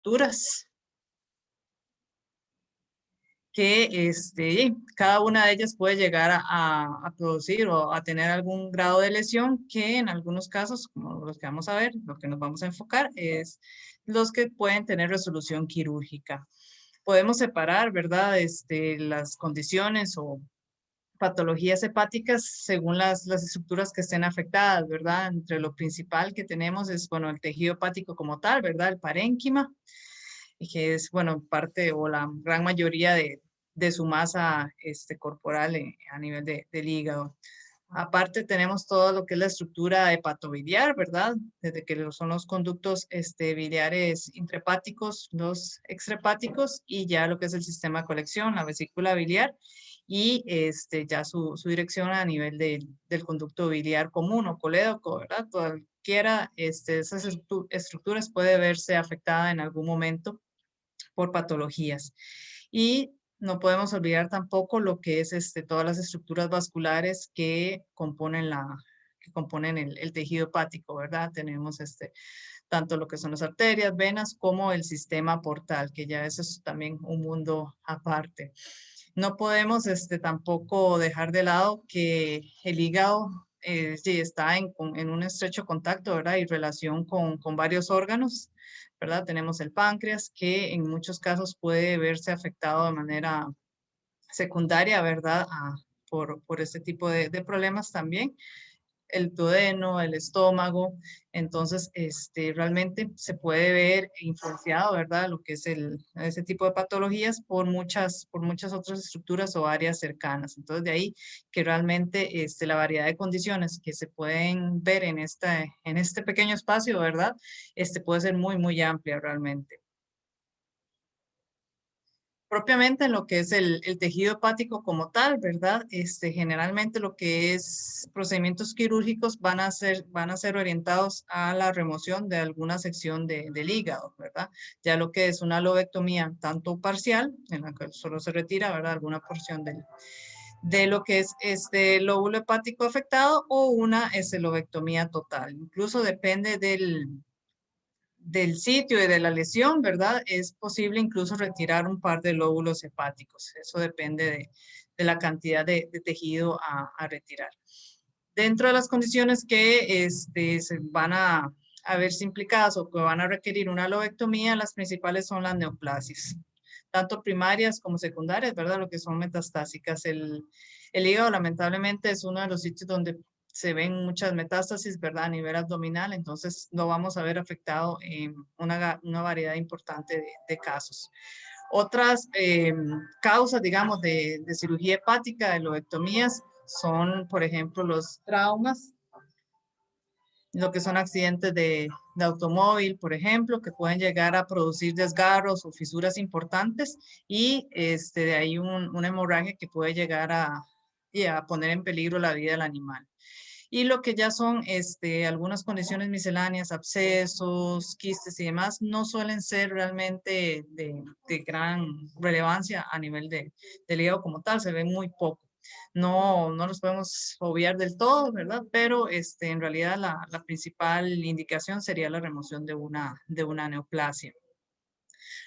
estructuras que cada una de ellas puede llegar a producir o a tener algún grado de lesión que en algunos casos, como los que vamos a ver, lo que nos vamos a enfocar es los que pueden tener resolución quirúrgica. Podemos separar, ¿verdad? Las condiciones o patologías hepáticas según las estructuras que estén afectadas, ¿verdad? Entre lo principal que tenemos es, bueno, el tejido hepático como tal, ¿verdad? El parénquima, y que es, bueno, parte o la gran mayoría de su masa corporal a nivel del hígado. Aparte tenemos todo lo que es la estructura hepatobiliar, ¿verdad? Desde que son los conductos biliares intrahepáticos, los extrahepáticos y ya lo que es el sistema de colección, la vesícula biliar y ya su dirección a nivel del conducto biliar común o colédoco, ¿verdad? Cualquiera de esas estructuras puede verse afectada en algún momento por patologías. Y no podemos olvidar tampoco lo que es todas las estructuras vasculares que componen, el tejido hepático, ¿verdad? Tenemos tanto lo que son las arterias, venas, como el sistema portal, que ya eso es también un mundo aparte. No podemos tampoco dejar de lado que el hígado sí está en un estrecho contacto, ¿verdad? Y relación con varios órganos, ¿verdad? Tenemos el páncreas, que en muchos casos puede verse afectado de manera secundaria, ¿verdad? Por este tipo de problemas también. El duodeno, el estómago, entonces realmente se puede ver influenciado, ¿verdad? Lo que es ese tipo de patologías por muchas otras estructuras o áreas cercanas. Entonces de ahí que realmente la variedad de condiciones que se pueden ver en este pequeño espacio, ¿verdad? Puede ser muy, muy amplia realmente. Propiamente en lo que es el tejido hepático como tal, ¿verdad? Generalmente lo que es procedimientos quirúrgicos van a ser orientados a la remoción de alguna sección del hígado, ¿verdad? Ya lo que es una lobectomía tanto parcial, en la que solo se retira, ¿verdad? Alguna porción de lo que es este lóbulo hepático afectado o una lobectomía total. Incluso depende del sitio y de la lesión, ¿verdad? Es posible incluso retirar un par de lóbulos hepáticos. Eso depende de la cantidad de tejido a retirar. Dentro de las condiciones que se van a verse implicadas o que van a requerir una lobectomía, las principales son las neoplasias, tanto primarias como secundarias, ¿verdad? Lo que son metastásicas. El hígado lamentablemente es uno de los sitios donde se ven muchas metástasis, ¿verdad? A nivel abdominal, entonces lo vamos a ver afectado en una variedad importante de casos. Otras causas, digamos, de cirugía hepática, de lobectomías, son, por ejemplo, los traumas, lo que son accidentes de automóvil, por ejemplo, que pueden llegar a producir desgarros o fisuras importantes y de ahí una hemorragia que puede llegar a poner en peligro la vida del animal. Y lo que ya son algunas condiciones misceláneas, abscesos, quistes y demás, no suelen ser realmente de gran relevancia a nivel del hígado como tal, se ven muy poco. No los podemos obviar del todo, ¿verdad? Pero en realidad la principal indicación sería la remoción de una neoplasia.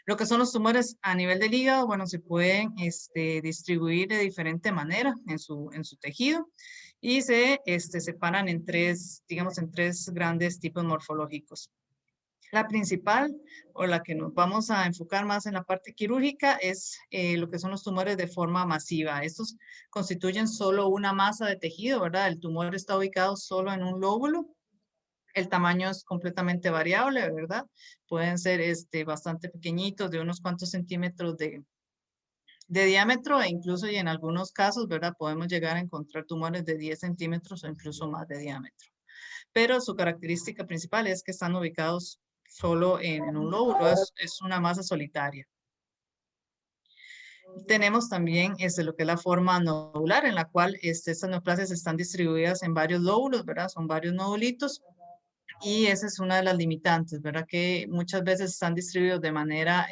Lo que son los tumores a nivel del hígado, bueno, se pueden distribuir de diferente manera en su tejido y se separan digamos, en tres grandes tipos morfológicos. La principal o la que nos vamos a enfocar más en la parte quirúrgica es lo que son los tumores de forma masiva. Estos constituyen solo una masa de tejido, ¿verdad? El tumor está ubicado solo en un lóbulo. El tamaño es completamente variable, ¿verdad? Pueden ser bastante pequeñitos, de unos cuantos centímetros de diámetro e incluso y en algunos casos, ¿verdad? Podemos llegar a encontrar tumores de 10 centímetros o incluso más de diámetro. Pero su característica principal es que están ubicados solo en un lóbulo, es una masa solitaria. Tenemos también lo que es la forma nodular, en la cual estas neoplasias están distribuidas en varios lóbulos, ¿verdad? Son varios nodulitos. Y esa es una de las limitantes, ¿verdad? Que muchas veces están distribuidos de manera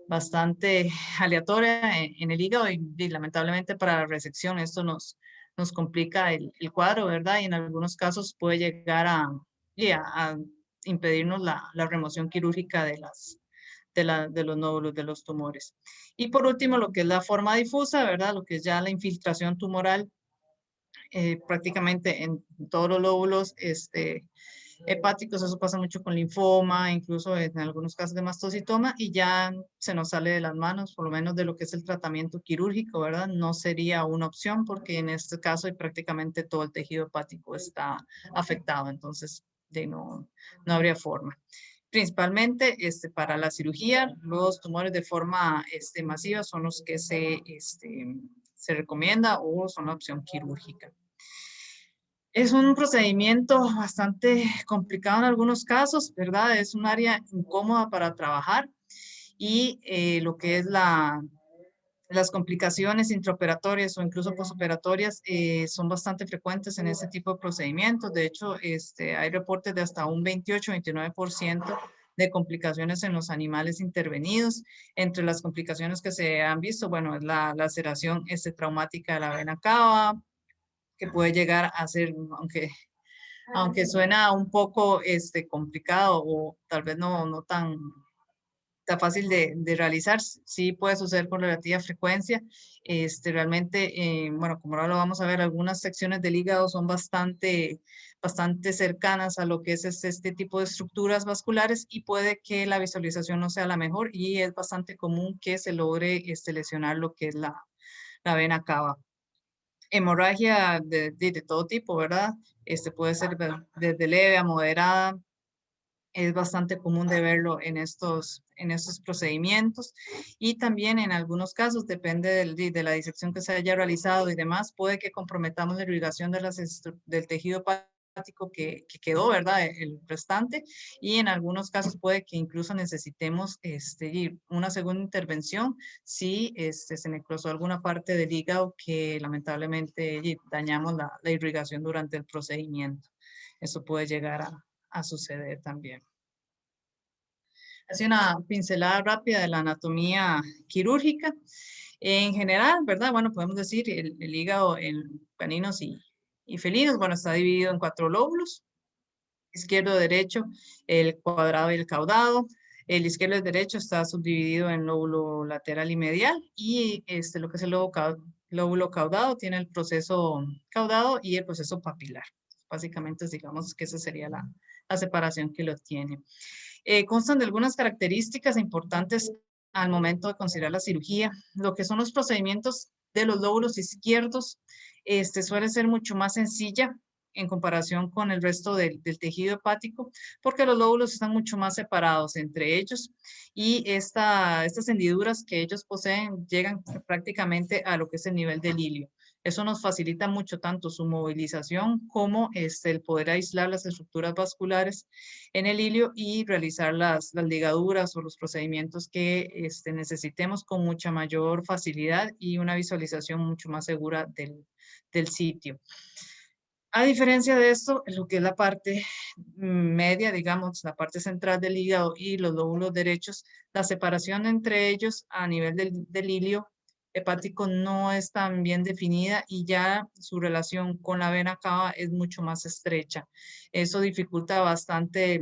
bastante aleatoria en el hígado y lamentablemente para la resección esto nos complica el cuadro, ¿verdad? Y en algunos casos puede llegar a impedirnos la remoción quirúrgica de los nódulos de los tumores. Y por último, lo que es la forma difusa, ¿verdad? Lo que es ya la infiltración tumoral, prácticamente en todos los lóbulos hepáticos. Eso pasa mucho con linfoma, incluso en algunos casos de mastocitoma, y ya se nos sale de las manos, por lo menos de lo que es el tratamiento quirúrgico, ¿verdad? No sería una opción porque en este caso prácticamente todo el tejido hepático está afectado, entonces no habría forma. Principalmente para la cirugía, los tumores de forma masiva son los que se recomienda o son la opción quirúrgica. Es un procedimiento bastante complicado en algunos casos, ¿verdad? Es un área incómoda para trabajar y lo que es las complicaciones intraoperatorias o incluso posoperatorias son bastante frecuentes en este tipo de procedimientos. De hecho, hay reportes de hasta un 28-29% de complicaciones en los animales intervenidos. Entre las complicaciones que se han visto, bueno, es la laceración traumática de la vena cava, que puede llegar a ser, aunque suena un poco complicado o tal vez no tan fácil de realizar, sí puede suceder con relativa frecuencia. Realmente, bueno, como ahora lo vamos a ver, algunas secciones del hígado son bastante cercanas a lo que es este tipo de estructuras vasculares y puede que la visualización no sea la mejor y es bastante común que se logre lesionar lo que es la vena cava. Hemorragia de todo tipo, ¿verdad? Puede ser desde leve a moderada. Es bastante común de verlo en estos procedimientos y también en algunos casos, depende de la disección que se haya realizado y demás, puede que comprometamos la irrigación del tejido hepático que quedó, ¿verdad? El restante, y en algunos casos puede que incluso necesitemos una segunda intervención si se necrosó alguna parte del hígado que lamentablemente dañamos la irrigación durante el procedimiento. Eso puede llegar a suceder también. Hace una pincelada rápida de la anatomía quirúrgica. En general, ¿verdad? Bueno, podemos decir el hígado en caninos y felinos, bueno, está dividido en 4 lóbulos, izquierdo, derecho, el cuadrado y el caudado. El izquierdo y el derecho está subdividido en lóbulo lateral y medial y lo que es el lóbulo caudado tiene el proceso caudado y el proceso papilar. Básicamente, digamos que esa sería la separación que lo tiene. Constan de algunas características importantes al momento de considerar la cirugía. Lo que son los procedimientos de los lóbulos izquierdos, suele ser mucho más sencilla en comparación con el resto del tejido hepático, porque los lóbulos están mucho más separados entre ellos y estas hendiduras que ellos poseen llegan prácticamente a lo que es el nivel del ilio. Eso nos facilita mucho tanto su movilización como el poder aislar las estructuras vasculares en el ilio y realizar las ligaduras o los procedimientos que necesitemos con mucha mayor facilidad y una visualización mucho más segura del sitio. A diferencia de esto, lo que es la parte media, digamos, la parte central del hígado y los lóbulos derechos, la separación entre ellos a nivel del ilio hepático no es tan bien definida y ya su relación con la vena cava es mucho más estrecha. Eso dificulta bastante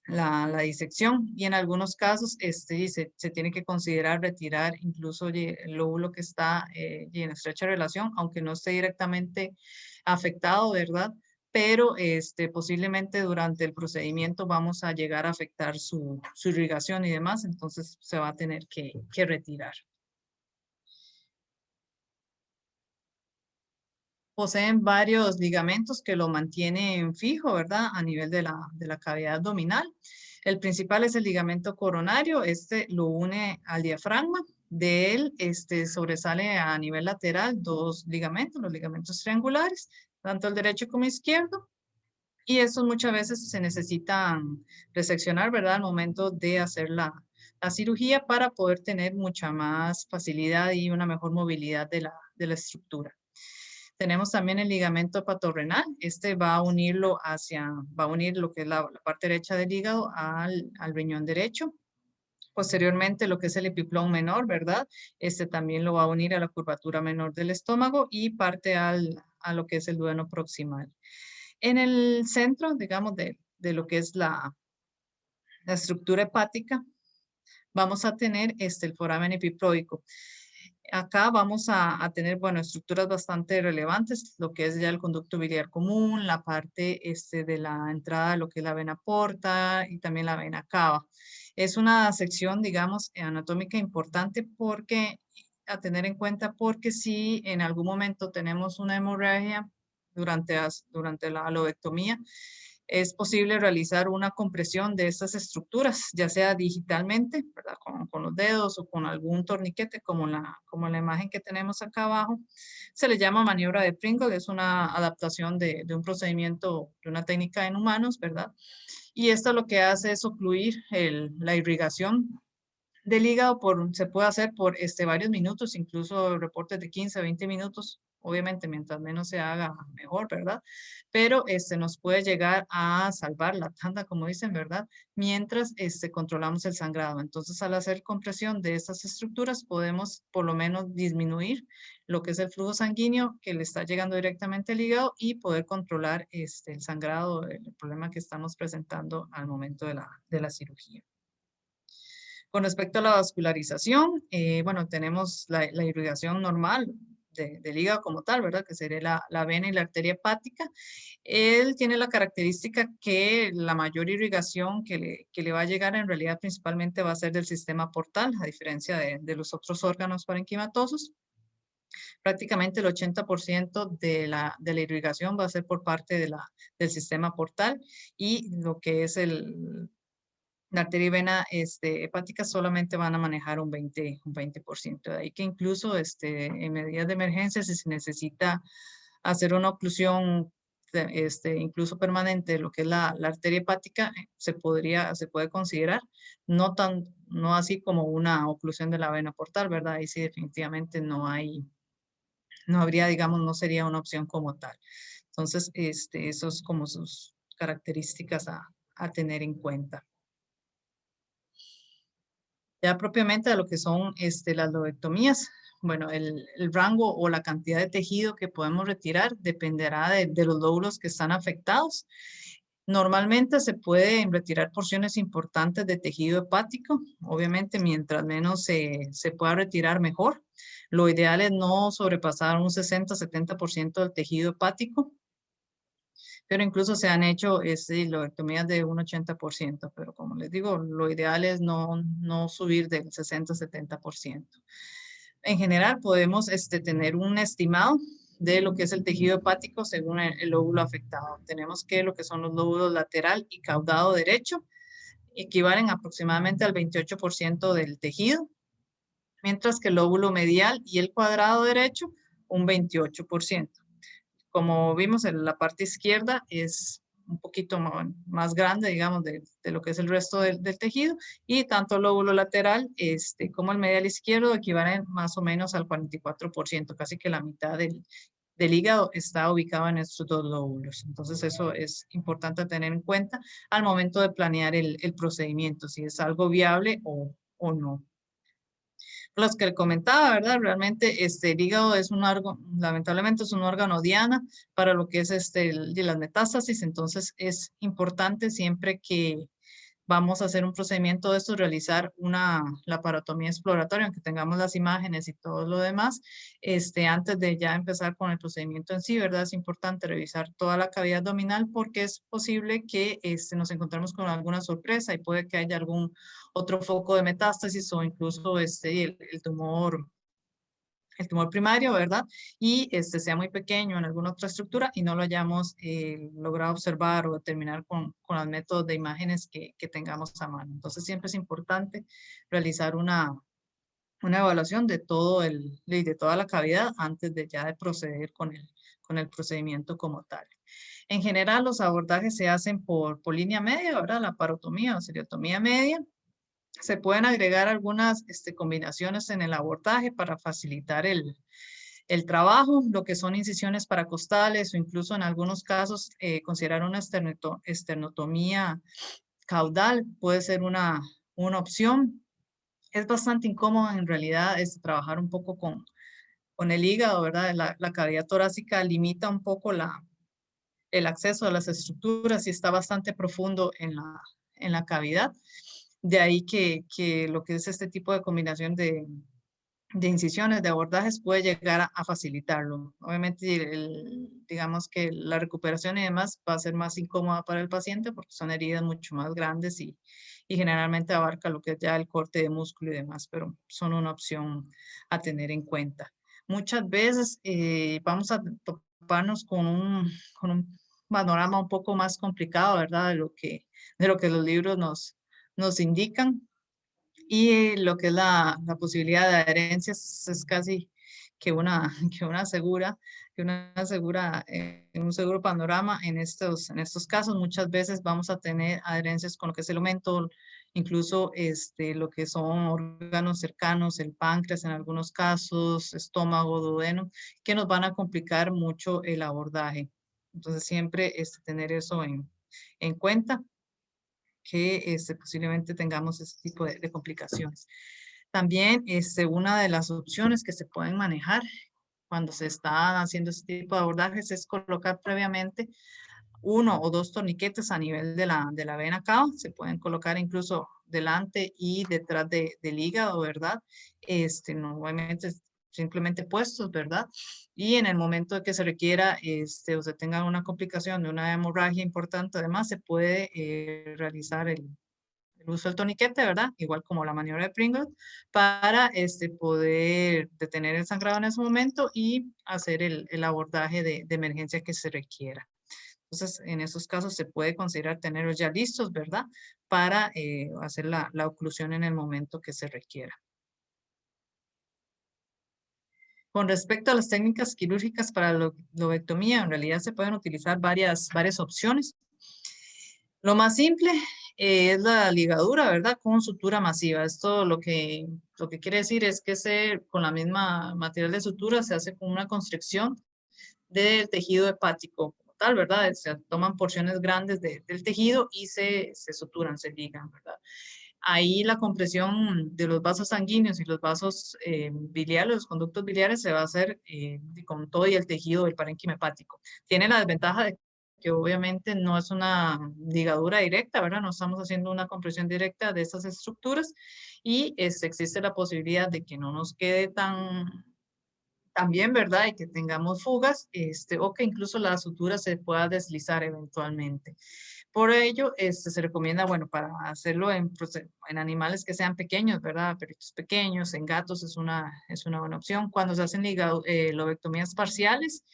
la disección y en algunos casos se tiene que considerar retirar incluso el lóbulo que está en estrecha relación, aunque no esté directamente afectado, ¿verdad? Pero posiblemente durante el procedimiento vamos a llegar a afectar su irrigación y demás, entonces se va a tener que retirar. Poseen varios ligamentos que lo mantienen fijo, ¿verdad? A nivel de la cavidad abdominal. El principal es el ligamento coronario. Este lo une al diafragma. De él sobresale a nivel lateral 2 ligamentos, los ligamentos triangulares, tanto el derecho como izquierdo. Y estos muchas veces se necesitan reseccionar, ¿verdad? Al momento de hacer la cirugía para poder tener mucha más facilidad y una mejor movilidad de la estructura. Tenemos también el ligamento hepatorrenal. Va a unir lo que es la parte derecha del hígado al riñón derecho. Posteriormente, lo que es el epiplón menor, ¿verdad? También lo va a unir a la curvatura menor del estómago y parte a lo que es el duodeno proximal. En el centro, digamos, de lo que es la estructura hepática, vamos a tener el foramen epiploico. Acá vamos a tener, bueno, estructuras bastante relevantes, lo que es ya el conducto biliar común, la parte de la entrada, lo que es la vena porta y también la vena cava. Es una sección, digamos, anatómica importante porque, a tener en cuenta, porque si en algún momento tenemos una hemorragia durante la lobectomía, es posible realizar una compresión de estas estructuras, ya sea digitalmente, ¿verdad? Con los dedos o con algún torniquete, como la imagen que tenemos acá abajo. Se le llama maniobra de Pringle, es una adaptación de un procedimiento, de una técnica en humanos, ¿verdad? Y esto lo que hace es ocluir la irrigación del hígado se puede hacer por varios minutos, incluso reportes de 15 a 20 minutos. Obviamente, mientras menos se haga, mejor, ¿verdad? Pero nos puede llegar a salvar la tanda, como dicen, ¿verdad? Mientras controlamos el sangrado. Entonces, al hacer compresión de estas estructuras, podemos por lo menos disminuir lo que es el flujo sanguíneo que le está llegando directamente al hígado y poder controlar el sangrado, el problema que estamos presentando al momento de la cirugía. Con respecto a la vascularización, bueno, tenemos la irrigación normal del hígado como tal, ¿verdad? Que sería la vena y la arteria hepática. Él tiene la característica que la mayor irrigación que le va a llegar en realidad principalmente va a ser del sistema portal, a diferencia de los otros órganos parenquimatosos. Prácticamente el 80% de la irrigación va a ser por parte del sistema portal y lo que es la arteria y vena hepática solamente van a manejar un 20%. De ahí que incluso en medidas de emergencia, si se necesita hacer una oclusión incluso permanente de lo que es la arteria hepática, se puede considerar, no así como una oclusión de la vena portal, ¿verdad? Ahí sí definitivamente no habría, digamos, no sería una opción como tal. Entonces, eso es como sus características a tener en cuenta. Ya propiamente a lo que son las lobectomías, bueno, el rango o la cantidad de tejido que podemos retirar dependerá de los lóbulos que están afectados. Normalmente se pueden retirar porciones importantes de tejido hepático, obviamente mientras menos se pueda retirar mejor. Lo ideal es no sobrepasar un 60-70% del tejido hepático, pero incluso se han hecho lobectomías de un 80%, pero como les digo, lo ideal es no subir del 60-70%. En general podemos tener un estimado de lo que es el tejido hepático según el lóbulo afectado. Tenemos que lo que son los lóbulos lateral y caudado derecho equivalen aproximadamente al 28% del tejido, mientras que el lóbulo medial y el cuadrado derecho un 28%. Como vimos en la parte izquierda es un poquito más grande, digamos, de lo que es el resto del tejido, y tanto el lóbulo lateral como el medial izquierdo equivalen más o menos al 44%, casi que la mitad del hígado está ubicado en estos dos lóbulos. Entonces eso es importante tener en cuenta al momento de planear el procedimiento, si es algo viable o no. Los que le comentaba, ¿verdad? Realmente el hígado es un órgano, lamentablemente es un órgano diana para lo que es las metástasis, entonces es importante siempre que vamos a hacer un procedimiento de esto, realizar una laparotomía exploratoria, aunque tengamos las imágenes y todo lo demás, antes de ya empezar con el procedimiento en sí, ¿verdad? Es importante revisar toda la cavidad abdominal porque es posible que nos encontremos con alguna sorpresa y puede que haya algún otro foco de metástasis o incluso el tumor primario, ¿verdad? Y sea muy pequeño en alguna otra estructura y no lo hayamos logrado observar o determinar con los métodos de imágenes que tengamos a mano. Entonces siempre es importante realizar una evaluación de de toda la cavidad antes de ya de proceder con el procedimiento como tal. En general, los abordajes se hacen por línea media, ¿verdad? La parotomía o seriotomía media. Se pueden agregar algunas combinaciones en el abordaje para facilitar el trabajo, lo que son incisiones paracostales o incluso en algunos casos considerar una esternotomía caudal puede ser una opción. Es bastante incómodo en realidad trabajar un poco con el hígado, ¿verdad? La cavidad torácica limita un poco el acceso a las estructuras y está bastante profundo en la cavidad. De ahí que lo que es este tipo de combinación de incisiones, de abordajes, puede llegar a facilitarlo. Obviamente, digamos que la recuperación y demás va a ser más incómoda para el paciente porque son heridas mucho más grandes y generalmente abarca lo que es ya el corte de músculo y demás, pero son una opción a tener en cuenta. Muchas veces vamos a toparnos con un panorama un poco más complicado, ¿verdad? De lo que los libros nos indican. Y lo que es la posibilidad de adherencia es casi que una, que una segura, un seguro panorama en estos casos. Muchas veces vamos a tener adherencias con lo que es el aumento, incluso lo que son órganos cercanos, el páncreas en algunos casos, estómago, duodeno, que nos van a complicar mucho el abordaje. Entonces siempre tener eso en cuenta que posiblemente tengamos ese tipo de complicaciones. También una de las opciones que se pueden manejar cuando se está haciendo este tipo de abordajes es colocar previamente uno o dos torniquetes a nivel de la vena cava. Se pueden colocar incluso delante y detrás del hígado, ¿verdad? Normalmente simplemente puestos, ¿verdad? Y en el momento de que se requiera o se tenga una complicación de una hemorragia importante, además se puede realizar el uso del toniquete, ¿verdad? Igual como la maniobra de Pringle, para poder detener el sangrado en ese momento y hacer el abordaje de emergencia que se requiera. Entonces, en esos casos se puede considerar tenerlos ya listos, ¿verdad? Para hacer la oclusión en el momento que se requiera. Con respecto a las técnicas quirúrgicas para la lobectomía, en realidad se pueden utilizar varias opciones. Lo más simple es la ligadura, ¿verdad? Con sutura masiva. Esto lo que quiere decir es que con la misma material de sutura se hace con una constricción del tejido hepático como tal, ¿verdad? Se toman porciones grandes del tejido y se suturan, se ligan, ¿verdad? Ahí la compresión de los vasos sanguíneos y los vasos biliares, los conductos biliares, se va a hacer con todo y el tejido del parénquima hepático. Tiene la desventaja de que obviamente no es una ligadura directa, ¿verdad? No estamos haciendo una compresión directa de esas estructuras y existe la posibilidad de que no nos quede tan bien, ¿verdad? Y que tengamos fugas, o que incluso la sutura se pueda deslizar eventualmente. Por ello, se recomienda, bueno, para hacerlo en animales que sean pequeños, ¿verdad? Perritos pequeños, en gatos es una buena opción. Cuando se hacen lobectomías parciales,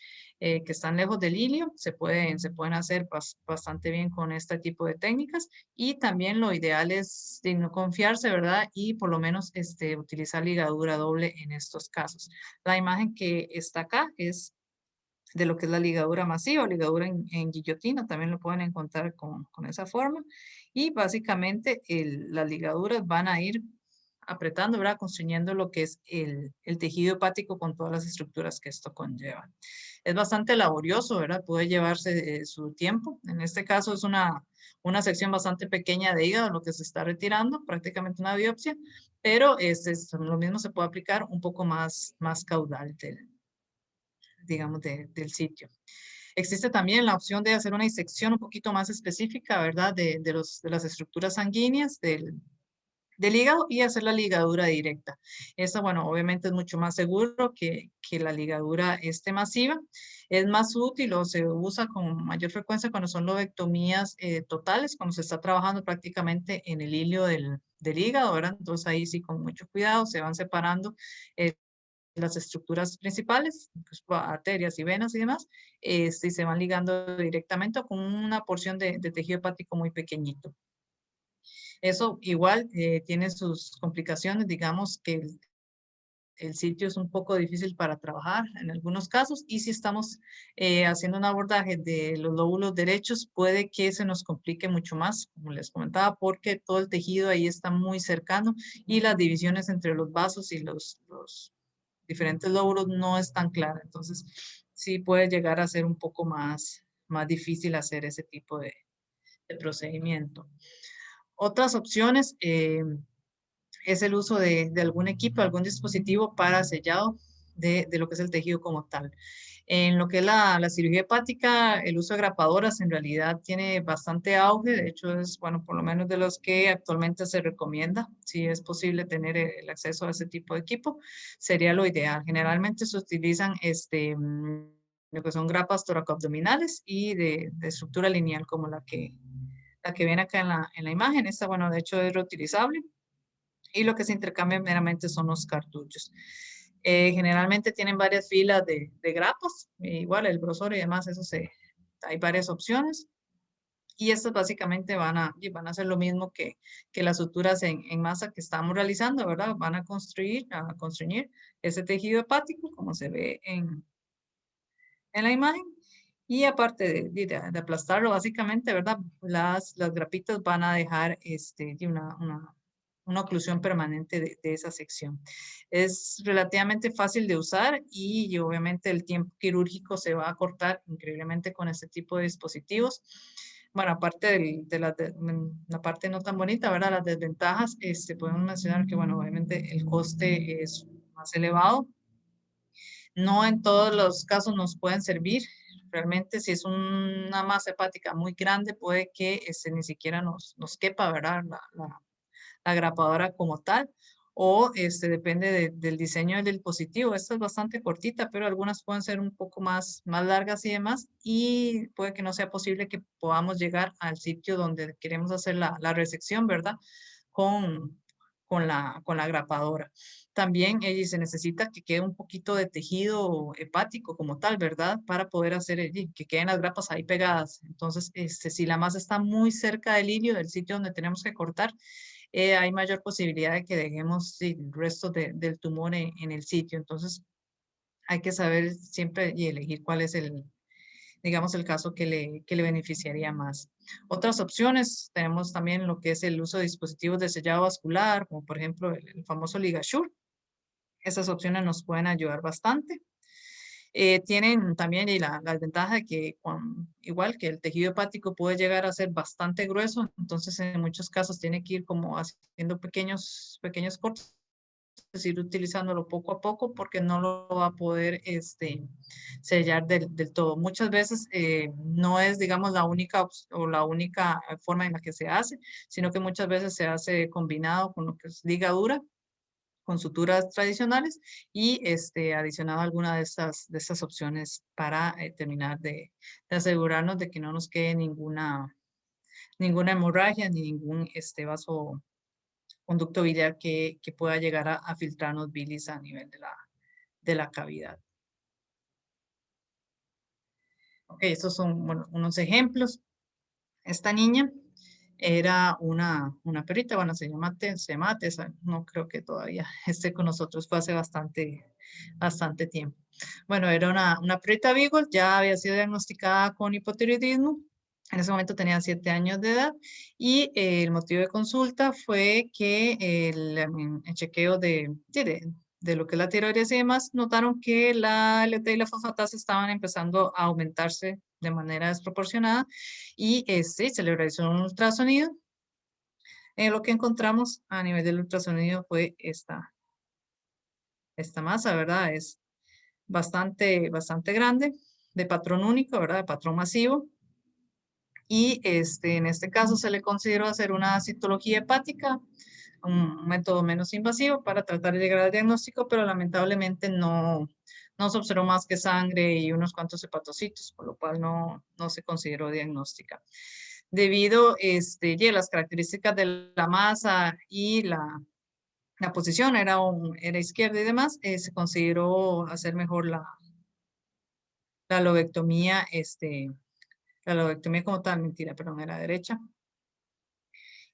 que están lejos del ilio, se pueden hacer bastante bien con este tipo de técnicas. Y también lo ideal es de no confiarse, ¿verdad? Y por lo menos utilizar ligadura doble en estos casos. La imagen que está acá es de lo que es la ligadura masiva, ligadura en guillotina, también lo pueden encontrar con esa forma. Y básicamente las ligaduras van a ir apretando, ¿verdad? Constriñendo lo que es el tejido hepático con todas las estructuras que esto conlleva. Es bastante laborioso, ¿verdad? Puede llevarse su tiempo. En este caso es una sección bastante pequeña de hígado, lo que se está retirando, prácticamente una biopsia, pero lo mismo se puede aplicar un poco más caudal digamos, del sitio. Existe también la opción de hacer una disección un poquito más específica, ¿verdad? De las estructuras sanguíneas del hígado y hacer la ligadura directa. Esa, bueno, obviamente es mucho más seguro que la ligadura masiva. Es más útil o se usa con mayor frecuencia cuando son lobectomías totales, cuando se está trabajando prácticamente en el hilio del hígado, ¿verdad? Entonces ahí sí con mucho cuidado se van separando eh, las estructuras principales, pues, arterias y venas y demás, y se van ligando directamente con una porción de tejido hepático muy pequeñito. Eso igual tiene sus complicaciones, digamos que el sitio es un poco difícil para trabajar en algunos casos y si estamos haciendo un abordaje de los lóbulos derechos puede que se nos complique mucho más, como les comentaba, porque todo el tejido ahí está muy cercano y las divisiones entre los vasos y los diferentes lóbulos no es tan clara. Entonces, sí puede llegar a ser un poco más difícil hacer ese tipo de procedimiento. Otras opciones es el uso de algún equipo, algún dispositivo para sellado de lo que es el tejido como tal. En lo que es la cirugía hepática, el uso de grapadoras en realidad tiene bastante auge. De hecho, es, bueno, por lo menos de los que actualmente se recomienda. Si es posible tener el acceso a ese tipo de equipo, sería lo ideal. Generalmente se utilizan lo que son grapas toracoabdominales y de estructura lineal, como la que viene acá en la imagen. Esta, bueno, de hecho es reutilizable. Y lo que se intercambia meramente son los cartuchos. Generalmente tienen varias filas de grapas, igual el grosor y demás, hay varias opciones. Y estas básicamente van a hacer lo mismo que las suturas en masa que estamos realizando, ¿verdad? Van a construir ese tejido hepático, como se ve en la imagen. Y aparte de aplastarlo, básicamente, ¿verdad? Las grapitas van a dejar una oclusión permanente de esa sección. Es relativamente fácil de usar y obviamente el tiempo quirúrgico se va a cortar increíblemente con este tipo de dispositivos. Bueno, aparte la parte no tan bonita, ¿verdad? Las desventajas, podemos mencionar que, bueno, obviamente el coste es más elevado. No en todos los casos nos pueden servir. Realmente, si es una masa hepática muy grande, puede que ni siquiera nos quepa, ¿verdad? La grapadora como tal. O depende del diseño del dispositivo. Esta es bastante cortita, pero algunas pueden ser un poco más largas y demás. Y puede que no sea posible que podamos llegar al sitio donde queremos hacer la resección, ¿verdad? Con, con la grapadora. También se necesita que quede un poquito de tejido hepático como tal, ¿verdad? Para poder hacer que queden las grapas ahí pegadas. Entonces, si la masa está muy cerca del ilio, del sitio donde tenemos que cortar, hay mayor posibilidad de que dejemos el resto del tumor en el sitio. Entonces, hay que saber siempre y elegir cuál es digamos, el caso que le beneficiaría más. Otras opciones, tenemos también lo que es el uso de dispositivos de sellado vascular, como por ejemplo el famoso LigaSure. Esas opciones nos pueden ayudar bastante. Tienen también la ventaja de que igual que el tejido hepático puede llegar a ser bastante grueso, entonces en muchos casos tiene que ir como haciendo pequeños cortes, ir utilizándolo poco a poco porque no lo va a poder sellar del todo. Muchas veces no es, digamos, o la única forma en la que se hace, sino que muchas veces se hace combinado con lo que es ligadura con suturas tradicionales y adicionado alguna de estas opciones para terminar de asegurarnos de que no nos quede ninguna hemorragia ni ningún vaso conducto biliar que pueda llegar a filtrarnos bilis a nivel de la cavidad. Ok, estos son bueno, unos ejemplos. Esta niña era una perrita, bueno, se llama Tessa, no creo que todavía esté con nosotros, fue hace bastante tiempo. Bueno, era una perrita Beagle, ya había sido diagnosticada con hipotiroidismo, en ese momento tenía 7 años de edad y el motivo de consulta fue que el chequeo de lo que es la tiroides y demás, notaron que la LT y la fosfatasa estaban empezando a aumentarse de manera desproporcionada y se le realizó un ultrasonido. Lo que encontramos a nivel del ultrasonido fue esta masa, ¿verdad? Es bastante grande, de patrón único, ¿verdad? De patrón masivo. Y en este caso se le consideró hacer una citología hepática, un método menos invasivo para tratar de llegar al diagnóstico, pero lamentablemente no se observó más que sangre y unos cuantos hepatocitos, por lo cual no se consideró diagnóstica. Debido a las características de la masa y la posición era izquierda y demás, se consideró hacer mejor la lobectomía, la lobectomía como tal, mentira, perdón, era derecha.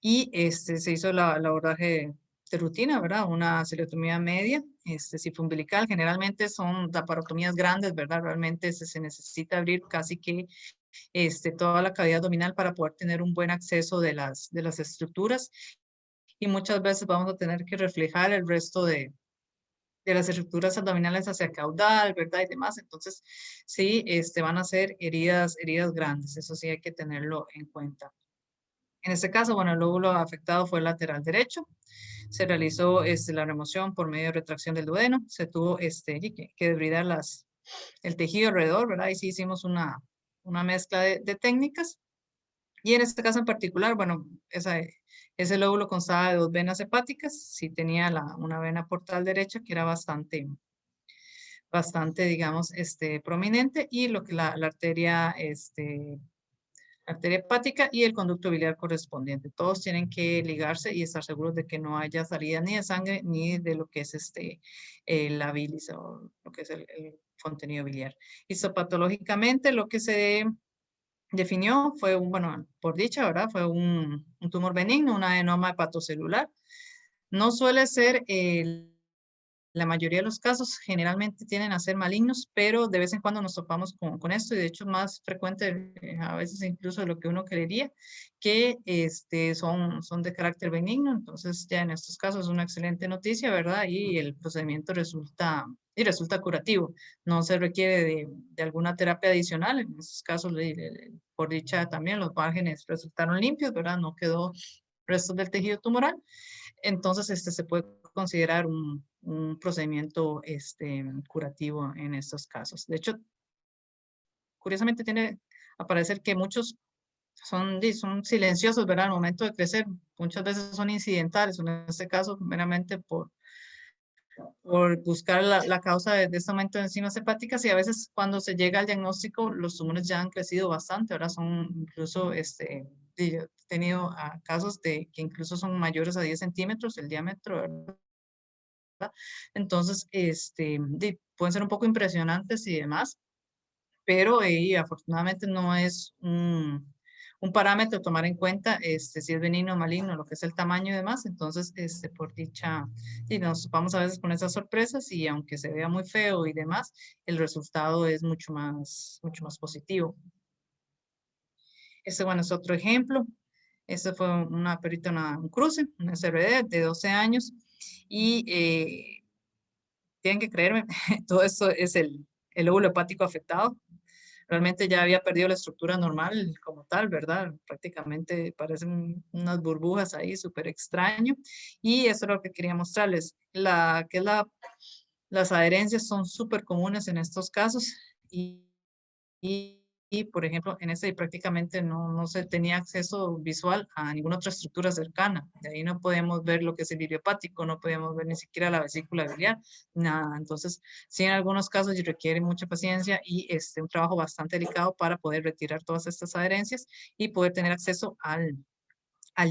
Y se hizo el abordaje de rutina, ¿verdad? Una celotomía media, umbilical. Generalmente son laparotomías grandes, ¿verdad? Realmente se necesita abrir casi que toda la cavidad abdominal para poder tener un buen acceso de las estructuras. Y muchas veces vamos a tener que reflejar el resto de las estructuras abdominales hacia el caudal, ¿verdad? Y demás. Entonces, sí, van a ser heridas grandes. Eso sí hay que tenerlo en cuenta. En este caso, bueno, el lóbulo afectado fue el lateral derecho. Se realizó la remoción por medio de retracción del duodeno. Se tuvo que debridar el tejido alrededor, ¿verdad? Ahí sí hicimos una mezcla de técnicas. Y en este caso en particular, bueno, ese lóbulo constaba de 2 venas hepáticas, sí tenía una vena portal derecha que era bastante, digamos, prominente, y lo que la arteria, arteria hepática y el conducto biliar correspondiente. Todos tienen que ligarse y estar seguros de que no haya salida ni de sangre ni de lo que es la bilis o lo que es el contenido biliar. Histopatológicamente lo que se definió fue bueno, por dicha, ¿verdad? Fue un tumor benigno, un adenoma hepatocelular. No suele ser la mayoría de los casos, generalmente tienden a ser malignos, pero de vez en cuando nos topamos con esto, y de hecho más frecuente a veces incluso de lo que uno creería, que son de carácter benigno. Entonces ya en estos casos es una excelente noticia, ¿verdad? Y el procedimiento resulta curativo. No se requiere de alguna terapia adicional. En estos casos, por dicha también, los márgenes resultaron limpios, ¿verdad? No quedó restos del tejido tumoral. Entonces, se puede considerar un procedimiento curativo en estos casos. De hecho, curiosamente tiene a parecer que muchos son silenciosos, ¿verdad? Al momento de crecer, muchas veces son incidentales, en este caso meramente por buscar la causa de este aumento de enzimas hepáticas, y a veces cuando se llega al diagnóstico, los tumores ya han crecido bastante, ahora son incluso, yo he tenido casos de que incluso son mayores a 10 centímetros el diámetro, ¿verdad? Entonces, pueden ser un poco impresionantes y demás, pero afortunadamente no es un parámetro a tomar en cuenta si es benigno o maligno, lo que es el tamaño y demás. Entonces, por dicha, y nos topamos a veces con esas sorpresas, y aunque se vea muy feo y demás, el resultado es mucho más positivo. Bueno, es otro ejemplo. Este fue una perrita, un cruce, una SRD de 12 años, y tienen que creerme, todo esto es el lóbulo hepático afectado. Realmente ya había perdido la estructura normal como tal, ¿verdad? Prácticamente parecen unas burbujas ahí, súper extraño. Y eso es lo que quería mostrarles. Las adherencias son súper comunes en estos casos, y, por ejemplo, en ese prácticamente no se tenía acceso visual a ninguna otra estructura cercana. De ahí no podemos ver lo que es el lirio hepático, no podemos ver ni siquiera la vesícula biliar, nada. Entonces, sí, en algunos casos requiere mucha paciencia y un trabajo bastante delicado para poder retirar todas estas adherencias y poder tener acceso al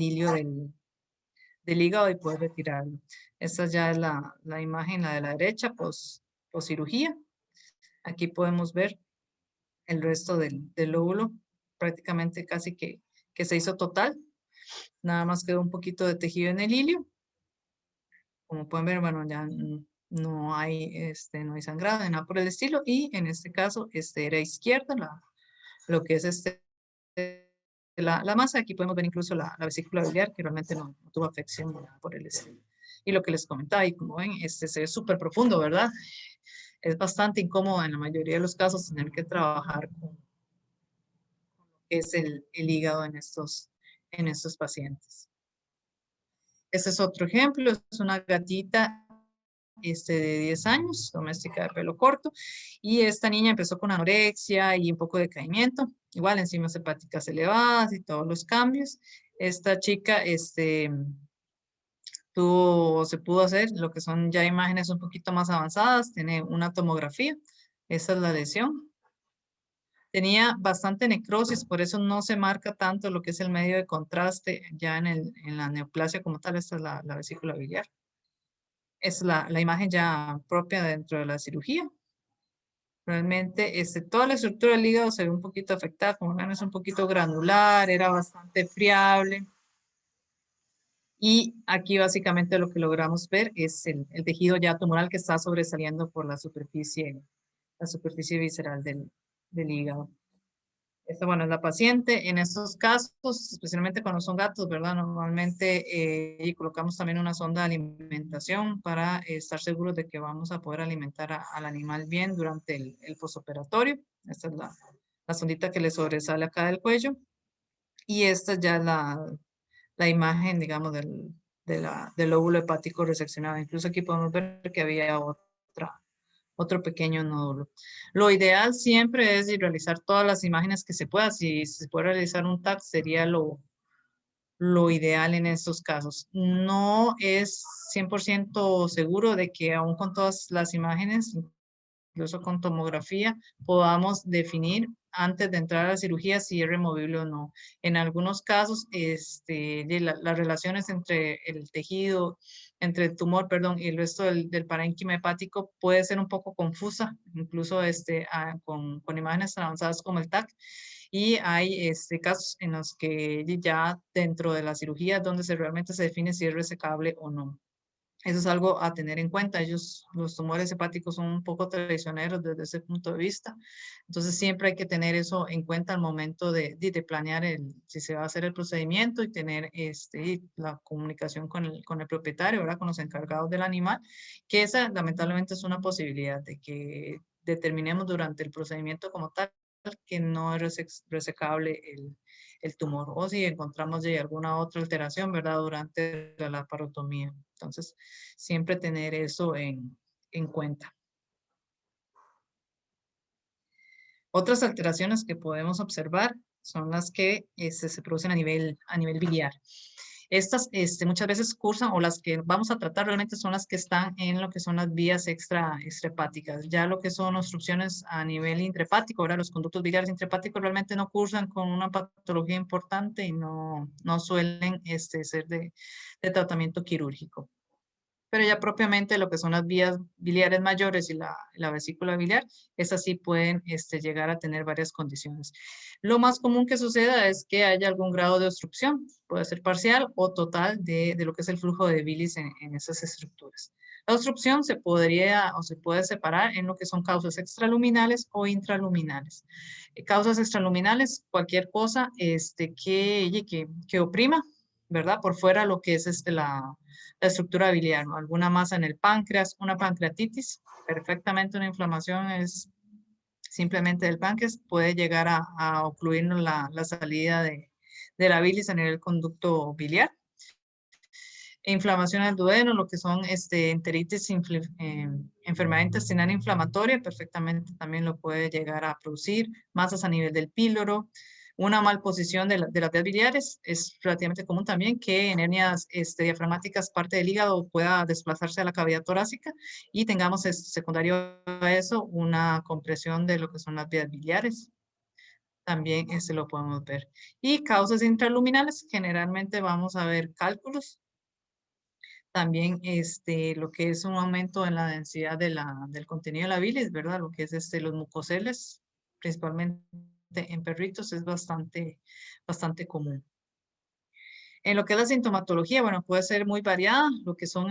hilio del hígado y poder retirarlo. Esta ya es la imagen, la de la derecha, post cirugía. Aquí podemos ver el resto del lóbulo, prácticamente casi que se hizo total. Nada más quedó un poquito de tejido en el hilio. Como pueden ver, bueno, ya no hay sangrado, nada por el estilo. Y en este caso, era izquierda, lo que es la masa. Aquí podemos ver incluso la vesícula biliar, que realmente no tuvo afección por el estilo. Y lo que les comentaba, y como ven, se ve súper profundo, ¿verdad? Es bastante incómodo en la mayoría de los casos tener que trabajar con es el hígado en estos pacientes. Este es otro ejemplo, es una gatita de 10 años, doméstica de pelo corto, y esta niña empezó con anorexia y un poco de decaimiento, igual enzimas hepáticas elevadas y todos los cambios. Esta chica se pudo hacer lo que son ya imágenes un poquito más avanzadas, tiene una tomografía, esta es la lesión. Tenía bastante necrosis, por eso no se marca tanto lo que es el medio de contraste ya en la neoplasia como tal. Esta es la vesícula biliar. Es la imagen ya propia dentro de la cirugía. Realmente toda la estructura del hígado se ve un poquito afectada, como ven es un poquito granular, era bastante friable. Y aquí básicamente lo que logramos ver es el tejido ya tumoral que está sobresaliendo por la superficie visceral del hígado. Bueno, es la paciente. En estos casos, especialmente cuando son gatos, ¿verdad? Normalmente colocamos también una sonda de alimentación para estar seguros de que vamos a poder alimentar al animal bien durante el posoperatorio. Esta es la sondita que le sobresale acá del cuello. Y esta ya es la imagen, digamos, del lóbulo hepático reseccionado. Incluso aquí podemos ver que había otro pequeño nódulo. Lo ideal siempre es realizar todas las imágenes que se pueda. Si se puede realizar un TAC sería lo ideal en estos casos. No es 100% seguro de que aún con todas las imágenes, incluso con tomografía, podamos definir antes de entrar a la cirugía si es removible o no. En algunos casos, las relaciones entre el tejido, entre el tumor, perdón, y el resto del parénquima hepático puede ser un poco confusa, incluso con imágenes tan avanzadas como el TAC. Y hay casos en los que ya dentro de la cirugía es donde realmente se define si es resecable o no. Eso es algo a tener en cuenta. Los tumores hepáticos son un poco traicioneros desde ese punto de vista. Entonces, siempre hay que tener eso en cuenta al momento de planear si se va a hacer el procedimiento y tener la comunicación con el propietario, ¿verdad? Con los encargados del animal, que esa lamentablemente es una posibilidad de que determinemos durante el procedimiento como tal que no es resecable el tumor o si encontramos ya alguna otra alteración, ¿verdad? Durante la laparotomía. Entonces, siempre tener eso en cuenta. Otras alteraciones que podemos observar son las que se producen a nivel biliar. Estas muchas veces cursan o las que vamos a tratar realmente son las que están en lo que son las vías extrahepáticas. Ya lo que son obstrucciones a nivel intrahepático, ahora los conductos biliares intrahepáticos realmente no cursan con una patología importante y no suelen ser de tratamiento quirúrgico. Pero ya propiamente lo que son las vías biliares mayores y la vesícula biliar, esas sí pueden llegar a tener varias condiciones. Lo más común que suceda es que haya algún grado de obstrucción, puede ser parcial o total de lo que es el flujo de bilis en esas estructuras. La obstrucción se podría o se puede separar en lo que son causas extraluminales o intraluminales. Causas extraluminales, cualquier cosa que oprima, ¿verdad? Por fuera lo que es la estructura biliar, ¿no? Alguna masa en el páncreas, una pancreatitis, perfectamente una inflamación es simplemente del páncreas, puede llegar a ocluirnos la salida de la bilis a nivel conducto biliar. Inflamación del duodeno, lo que son enteritis, enfermedad intestinal inflamatoria, perfectamente también lo puede llegar a producir. Masas a nivel del píloro, una malposición de las vías biliares. Es relativamente común también que en hernias diafragmáticas parte del hígado pueda desplazarse a la cavidad torácica y tengamos secundario a eso una compresión de lo que son las vías biliares. También lo podemos ver. Y causas intraluminales, generalmente vamos a ver cálculos. También lo que es un aumento en la densidad del contenido de la bilis, ¿verdad? Lo que es los mucoceles, principalmente en perritos, es bastante común. En lo que es la sintomatología, bueno, puede ser muy variada. Lo que son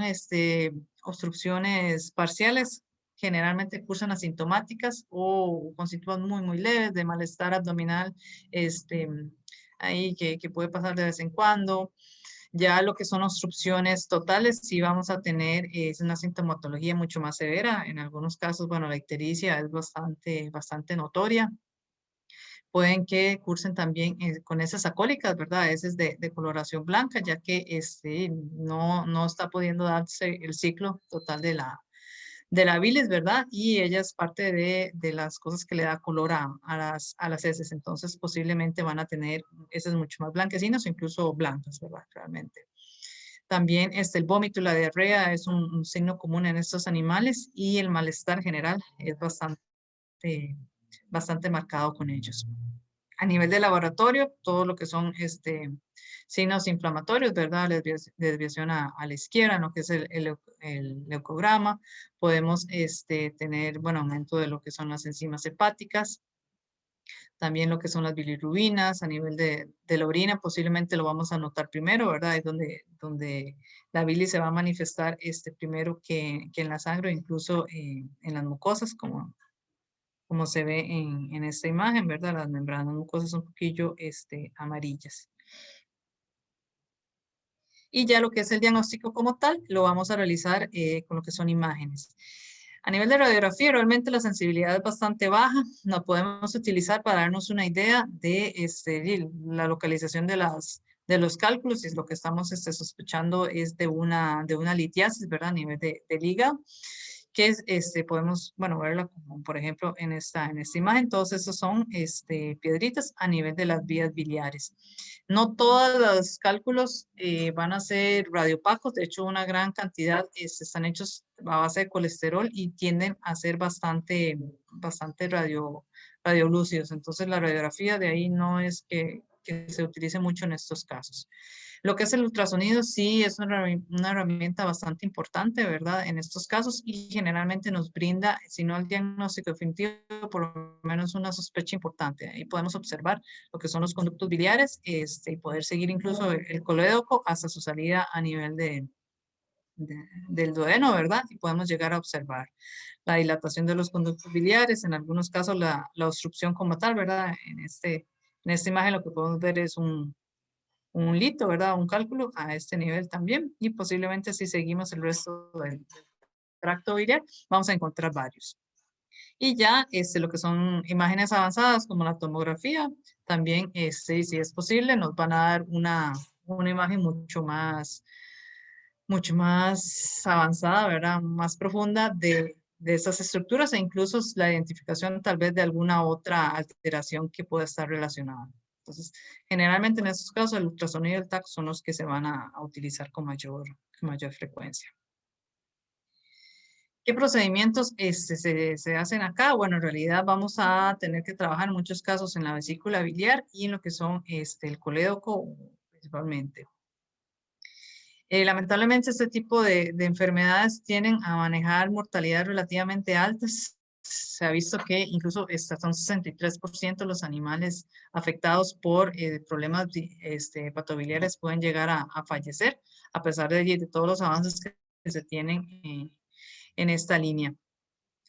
obstrucciones parciales, generalmente cursan asintomáticas o con síntomas muy leves de malestar abdominal, ahí que puede pasar de vez en cuando. Ya lo que son obstrucciones totales, sí vamos a tener es una sintomatología mucho más severa. En algunos casos, bueno, la ictericia es bastante notoria. Pueden que cursen también con esas acólicas, ¿verdad? Esas de coloración blanca, ya que no está pudiendo darse el ciclo total de la bilis, ¿verdad? Y ella es parte de las cosas que le da color a las heces. Entonces, posiblemente van a tener heces mucho más blanquecinas o incluso blancas, ¿verdad? Realmente. También el vómito y la diarrea es un signo común en estos animales y el malestar general es bastante marcado con ellos. A nivel de laboratorio, todo lo que son signos inflamatorios, ¿verdad? Desviación a la izquierda, lo que es el leucograma. Podemos tener, bueno, aumento de lo que son las enzimas hepáticas. También lo que son las bilirrubinas, a nivel de la orina, posiblemente lo vamos a notar primero, ¿verdad? Es donde la bilis se va a manifestar primero que en la sangre, incluso en las mucosas, como se ve en esta imagen, ¿verdad? Las membranas mucosas un poquillo amarillas. Y ya lo que es el diagnóstico como tal, lo vamos a realizar con lo que son imágenes. A nivel de radiografía, realmente la sensibilidad es bastante baja. No podemos utilizar para darnos una idea de la localización de los cálculos. Y lo que estamos sospechando es de una litiasis, ¿verdad? A nivel del hígado. que es, podemos, bueno, verla como por ejemplo en esta imagen. Todos estos son piedritas a nivel de las vías biliares. No todos los cálculos van a ser radiopacos, de hecho una gran cantidad están hechos a base de colesterol y tienden a ser bastante radiolúcidos. Entonces la radiografía de ahí no es que se utilice mucho en estos casos. Lo que es el ultrasonido sí es una herramienta bastante importante, ¿verdad? En estos casos y generalmente nos brinda, si no el diagnóstico definitivo, por lo menos una sospecha importante. Ahí podemos observar lo que son los conductos biliares y poder seguir incluso el colédoco hasta su salida a nivel del duodeno, ¿verdad? Y podemos llegar a observar la dilatación de los conductos biliares, en algunos casos la obstrucción como tal, ¿verdad? En esta imagen lo que podemos ver es un lito, ¿verdad? Un cálculo a este nivel también. Y posiblemente si seguimos el resto del tracto biliar, vamos a encontrar varios. Y ya lo que son imágenes avanzadas como la tomografía, también si es posible, nos van a dar una imagen mucho más avanzada, ¿verdad? Más profunda de estas estructuras e incluso la identificación tal vez de alguna otra alteración que pueda estar relacionada. Entonces, generalmente en estos casos el ultrasonido y el TAC son los que se van a utilizar con mayor frecuencia. ¿Qué procedimientos se hacen acá? Bueno, en realidad vamos a tener que trabajar en muchos casos en la vesícula biliar y en lo que son el colédoco principalmente. Lamentablemente este tipo de enfermedades tienen a manejar mortalidades relativamente altas. Se ha visto que incluso son 63% los animales afectados por problemas patobiliares pueden llegar a fallecer, a pesar de todos los avances que se tienen en esta línea.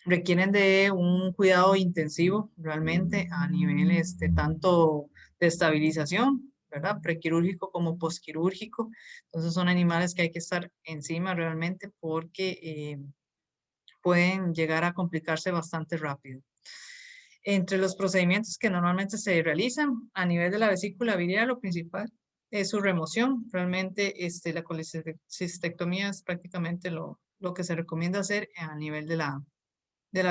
Requieren de un cuidado intensivo realmente a nivel tanto de estabilización, ¿verdad? Prequirúrgico como posquirúrgico. Entonces son animales que hay que estar encima realmente porque pueden llegar a complicarse bastante rápido. Entre los procedimientos que normalmente se realizan a nivel de la vesícula biliar, lo principal es su remoción. Realmente la colecistectomía es prácticamente lo que se recomienda hacer a nivel de la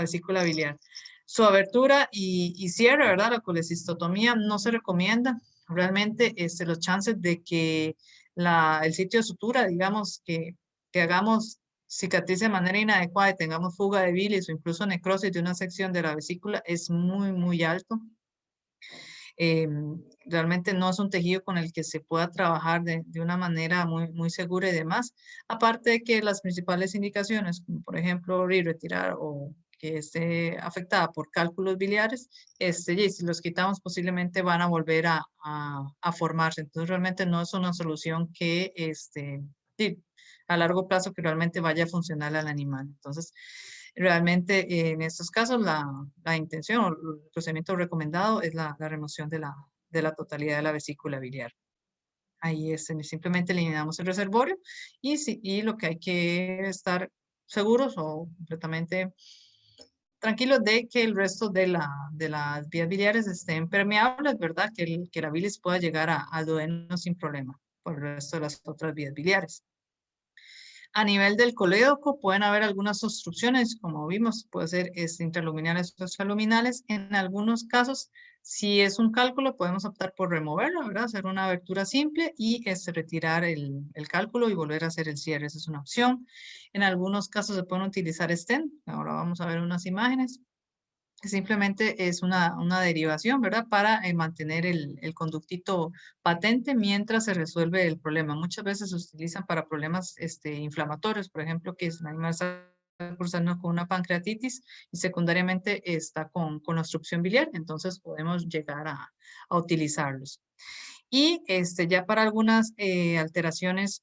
vesícula biliar. Su abertura y cierre, ¿verdad? La colecistotomía no se recomienda. Realmente los chances de que el sitio de sutura, digamos, que hagamos cicatriz de manera inadecuada y tengamos fuga de bilis o incluso necrosis de una sección de la vesícula es muy, muy alto. Eh, realmente no es un tejido con el que se pueda trabajar de una manera muy, muy segura y demás. Aparte de que las principales indicaciones, como por ejemplo retirar o que esté afectada por cálculos biliares, y si los quitamos posiblemente van a volver a formarse. Entonces realmente no es una solución que sí, a largo plazo que realmente vaya a funcionar al animal. Entonces, realmente en estos casos la intención o el procedimiento recomendado es la remoción de la totalidad de la vesícula biliar. Ahí simplemente eliminamos el reservorio y lo que hay que estar seguros o completamente tranquilos de que el resto de las vías biliares estén permeables, ¿verdad? Que la bilis pueda llegar al duodeno sin problema por el resto de las otras vías biliares. A nivel del colédoco pueden haber algunas obstrucciones, como vimos, puede ser intraluminales o extraluminales. En algunos casos, si es un cálculo, podemos optar por removerlo, ¿verdad? Hacer una abertura simple y retirar el cálculo y volver a hacer el cierre. Esa es una opción. En algunos casos se pueden utilizar stent. Ahora vamos a ver unas imágenes. Simplemente es una derivación, ¿verdad? Para mantener el conductito patente mientras se resuelve el problema. Muchas veces se utilizan para problemas inflamatorios, por ejemplo, que el animal está cursando con una pancreatitis y secundariamente está con obstrucción biliar, entonces podemos llegar a utilizarlos. Y ya para algunas alteraciones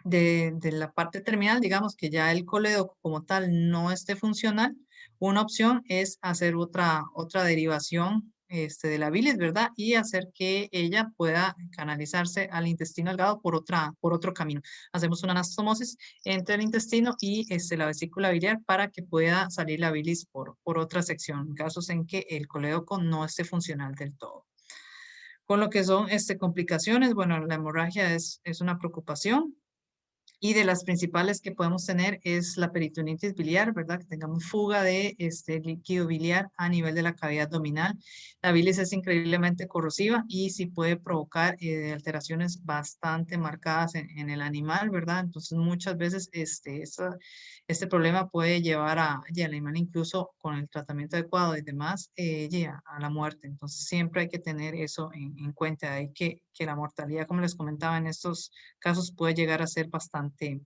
de la parte terminal, digamos que ya el colédoco como tal no esté funcional, una opción es hacer otra derivación de la bilis, ¿verdad? Y hacer que ella pueda canalizarse al intestino delgado por otro camino. Hacemos una anastomosis entre el intestino y la vesícula biliar para que pueda salir la bilis por otra sección, en casos en que el colédoco no esté funcional del todo. Con lo que son complicaciones, bueno, la hemorragia es una preocupación. Y de las principales que podemos tener es la peritonitis biliar, ¿verdad? Que tengamos fuga de este líquido biliar a nivel de la cavidad abdominal. La bilis es increíblemente corrosiva y sí puede provocar alteraciones bastante marcadas en el animal, ¿verdad? Entonces muchas veces este problema puede llevar al animal incluso con el tratamiento adecuado y demás, a la muerte. Entonces siempre hay que tener eso en cuenta. Hay que la mortalidad, como les comentaba, en estos casos puede llegar a ser bastante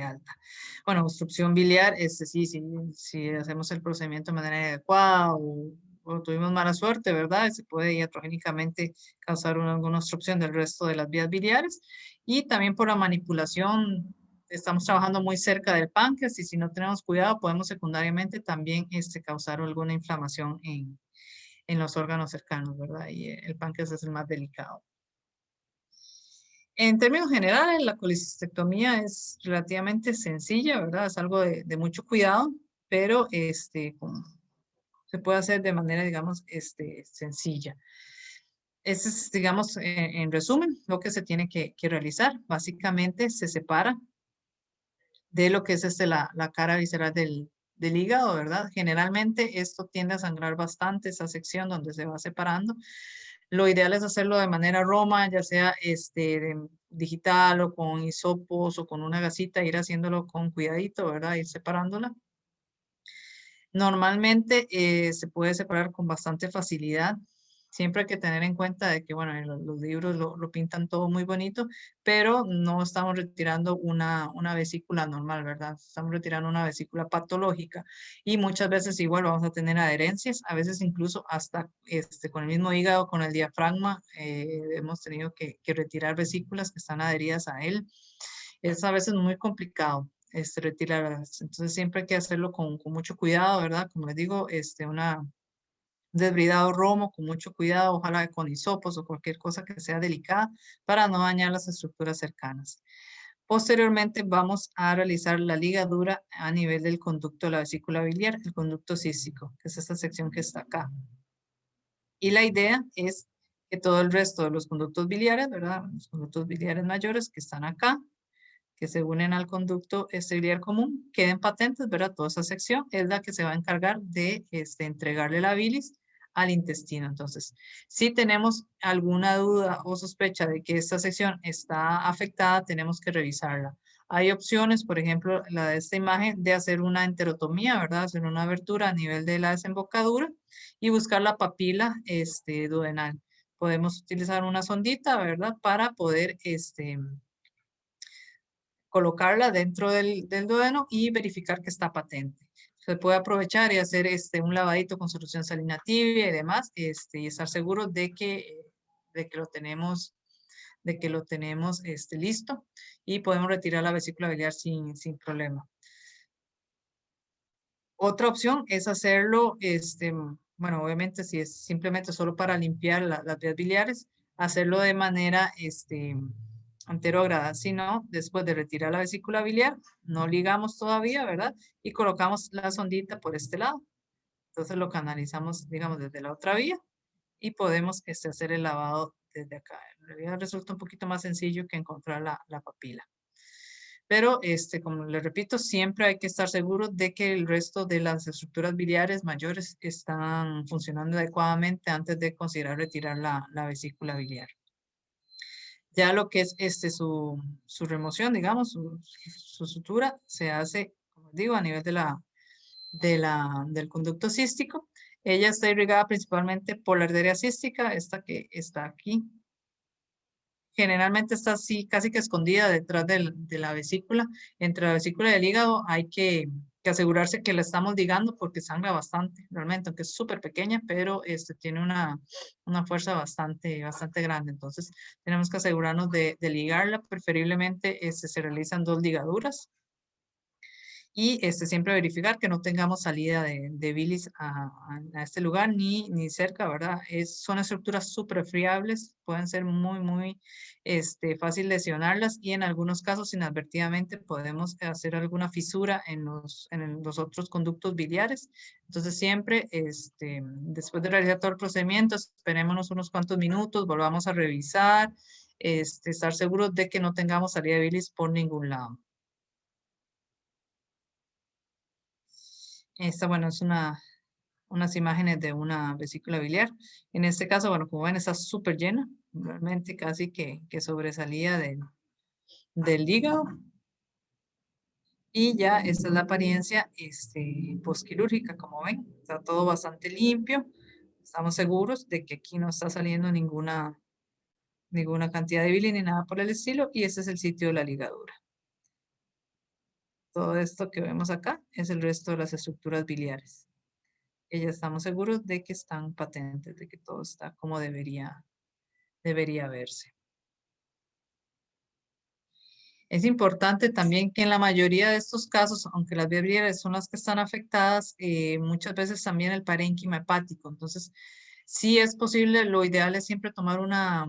alta. Bueno, obstrucción biliar, si hacemos el procedimiento de manera adecuada o tuvimos mala suerte, ¿verdad? Se puede iatrogénicamente causar alguna obstrucción del resto de las vías biliares y también por la manipulación. Estamos trabajando muy cerca del páncreas y si no tenemos cuidado podemos secundariamente también causar alguna inflamación en los órganos cercanos, ¿verdad? Y el páncreas es el más delicado. En términos generales, la colecistectomía es relativamente sencilla, ¿verdad? Es algo de mucho cuidado, pero se puede hacer de manera, digamos, sencilla. Ese es, digamos, en resumen, lo que se tiene que realizar. Básicamente se separa de lo que es la cara visceral del hígado, ¿verdad? Generalmente esto tiende a sangrar bastante, esa sección donde se va separando. Lo ideal es hacerlo de manera roma, ya sea digital o con hisopos o con una gasita, ir haciéndolo con cuidadito, ¿verdad? Ir separándola. Normalmente se puede separar con bastante facilidad. Siempre hay que tener en cuenta de que, bueno, en los libros lo pintan todo muy bonito, pero no estamos retirando una vesícula normal, ¿verdad? Estamos retirando una vesícula patológica y muchas veces igual vamos a tener adherencias, a veces incluso hasta con el mismo hígado, con el diafragma, hemos tenido que retirar vesículas que están adheridas a él. Es a veces muy complicado retirarlas. Entonces siempre hay que hacerlo con mucho cuidado, ¿verdad? Como les digo, un desbridado romo con mucho cuidado, ojalá con hisopos o cualquier cosa que sea delicada para no dañar las estructuras cercanas. Posteriormente vamos a realizar la ligadura a nivel del conducto de la vesícula biliar, el conducto cístico, que es esta sección que está acá. Y la idea es que todo el resto de los conductos biliares, ¿verdad? Los conductos biliares mayores que están acá, que se unen al conducto biliar común, queden patentes, ¿verdad? Toda esa sección es la que se va a encargar de entregarle la bilis al intestino. Entonces, si tenemos alguna duda o sospecha de que esta sección está afectada, tenemos que revisarla. Hay opciones, por ejemplo, la de esta imagen, de hacer una enterotomía, ¿verdad? Hacer una abertura a nivel de la desembocadura y buscar la papila duodenal. Podemos utilizar una sondita, ¿verdad? Para poder colocarla dentro del duodeno y verificar que está patente. Se puede aprovechar y hacer un lavadito con solución salina tibia y demás, y estar seguro de que lo tenemos, listo y podemos retirar la vesícula biliar sin problema. Otra opción es hacerlo, bueno, obviamente si es simplemente solo para limpiar las vías biliares, hacerlo de manera anterógrada, sino después de retirar la vesícula biliar, no ligamos todavía, ¿verdad? Y colocamos la sondita por este lado. Entonces lo canalizamos, digamos, desde la otra vía y podemos hacer el lavado desde acá. En realidad resulta un poquito más sencillo que encontrar la papila. Pero, como les repito, siempre hay que estar seguro de que el resto de las estructuras biliares mayores están funcionando adecuadamente antes de considerar retirar la vesícula biliar. Ya lo que es su remoción, digamos, su sutura, se hace, como digo, a nivel del conducto cístico. Ella está irrigada principalmente por la arteria cística, esta que está aquí. Generalmente está así, casi que escondida detrás de la vesícula. Entre la vesícula y el hígado hay que asegurarse que la estamos ligando porque sangra bastante, realmente, aunque es súper pequeña, pero tiene una fuerza bastante grande. Entonces, tenemos que asegurarnos de ligarla. Preferiblemente se realizan 2 ligaduras y siempre verificar que no tengamos salida de bilis a este lugar ni cerca, ¿verdad? Son estructuras súper friables, pueden ser muy fácil lesionarlas y en algunos casos inadvertidamente podemos hacer alguna fisura en los otros conductos biliares. Entonces siempre, después de realizar todo el procedimiento, esperémonos unos cuantos minutos, volvamos a revisar. estar seguros de que no tengamos salida de bilis por ningún lado. Esta, bueno, es unas imágenes de una vesícula biliar. En este caso, bueno, como ven, está súper llena, realmente casi que sobresalía del hígado. Y ya esta es la apariencia postquirúrgica, como ven, está todo bastante limpio. Estamos seguros de que aquí no está saliendo ninguna cantidad de bilis ni nada por el estilo. Y este es el sitio de la ligadura. Todo esto que vemos acá es el resto de las estructuras biliares. Y ya estamos seguros de que están patentes, de que todo está como debería verse. Es importante también que en la mayoría de estos casos, aunque las vías biliares son las que están afectadas, muchas veces también el parénquima hepático. Entonces, sí es posible, lo ideal es siempre tomar una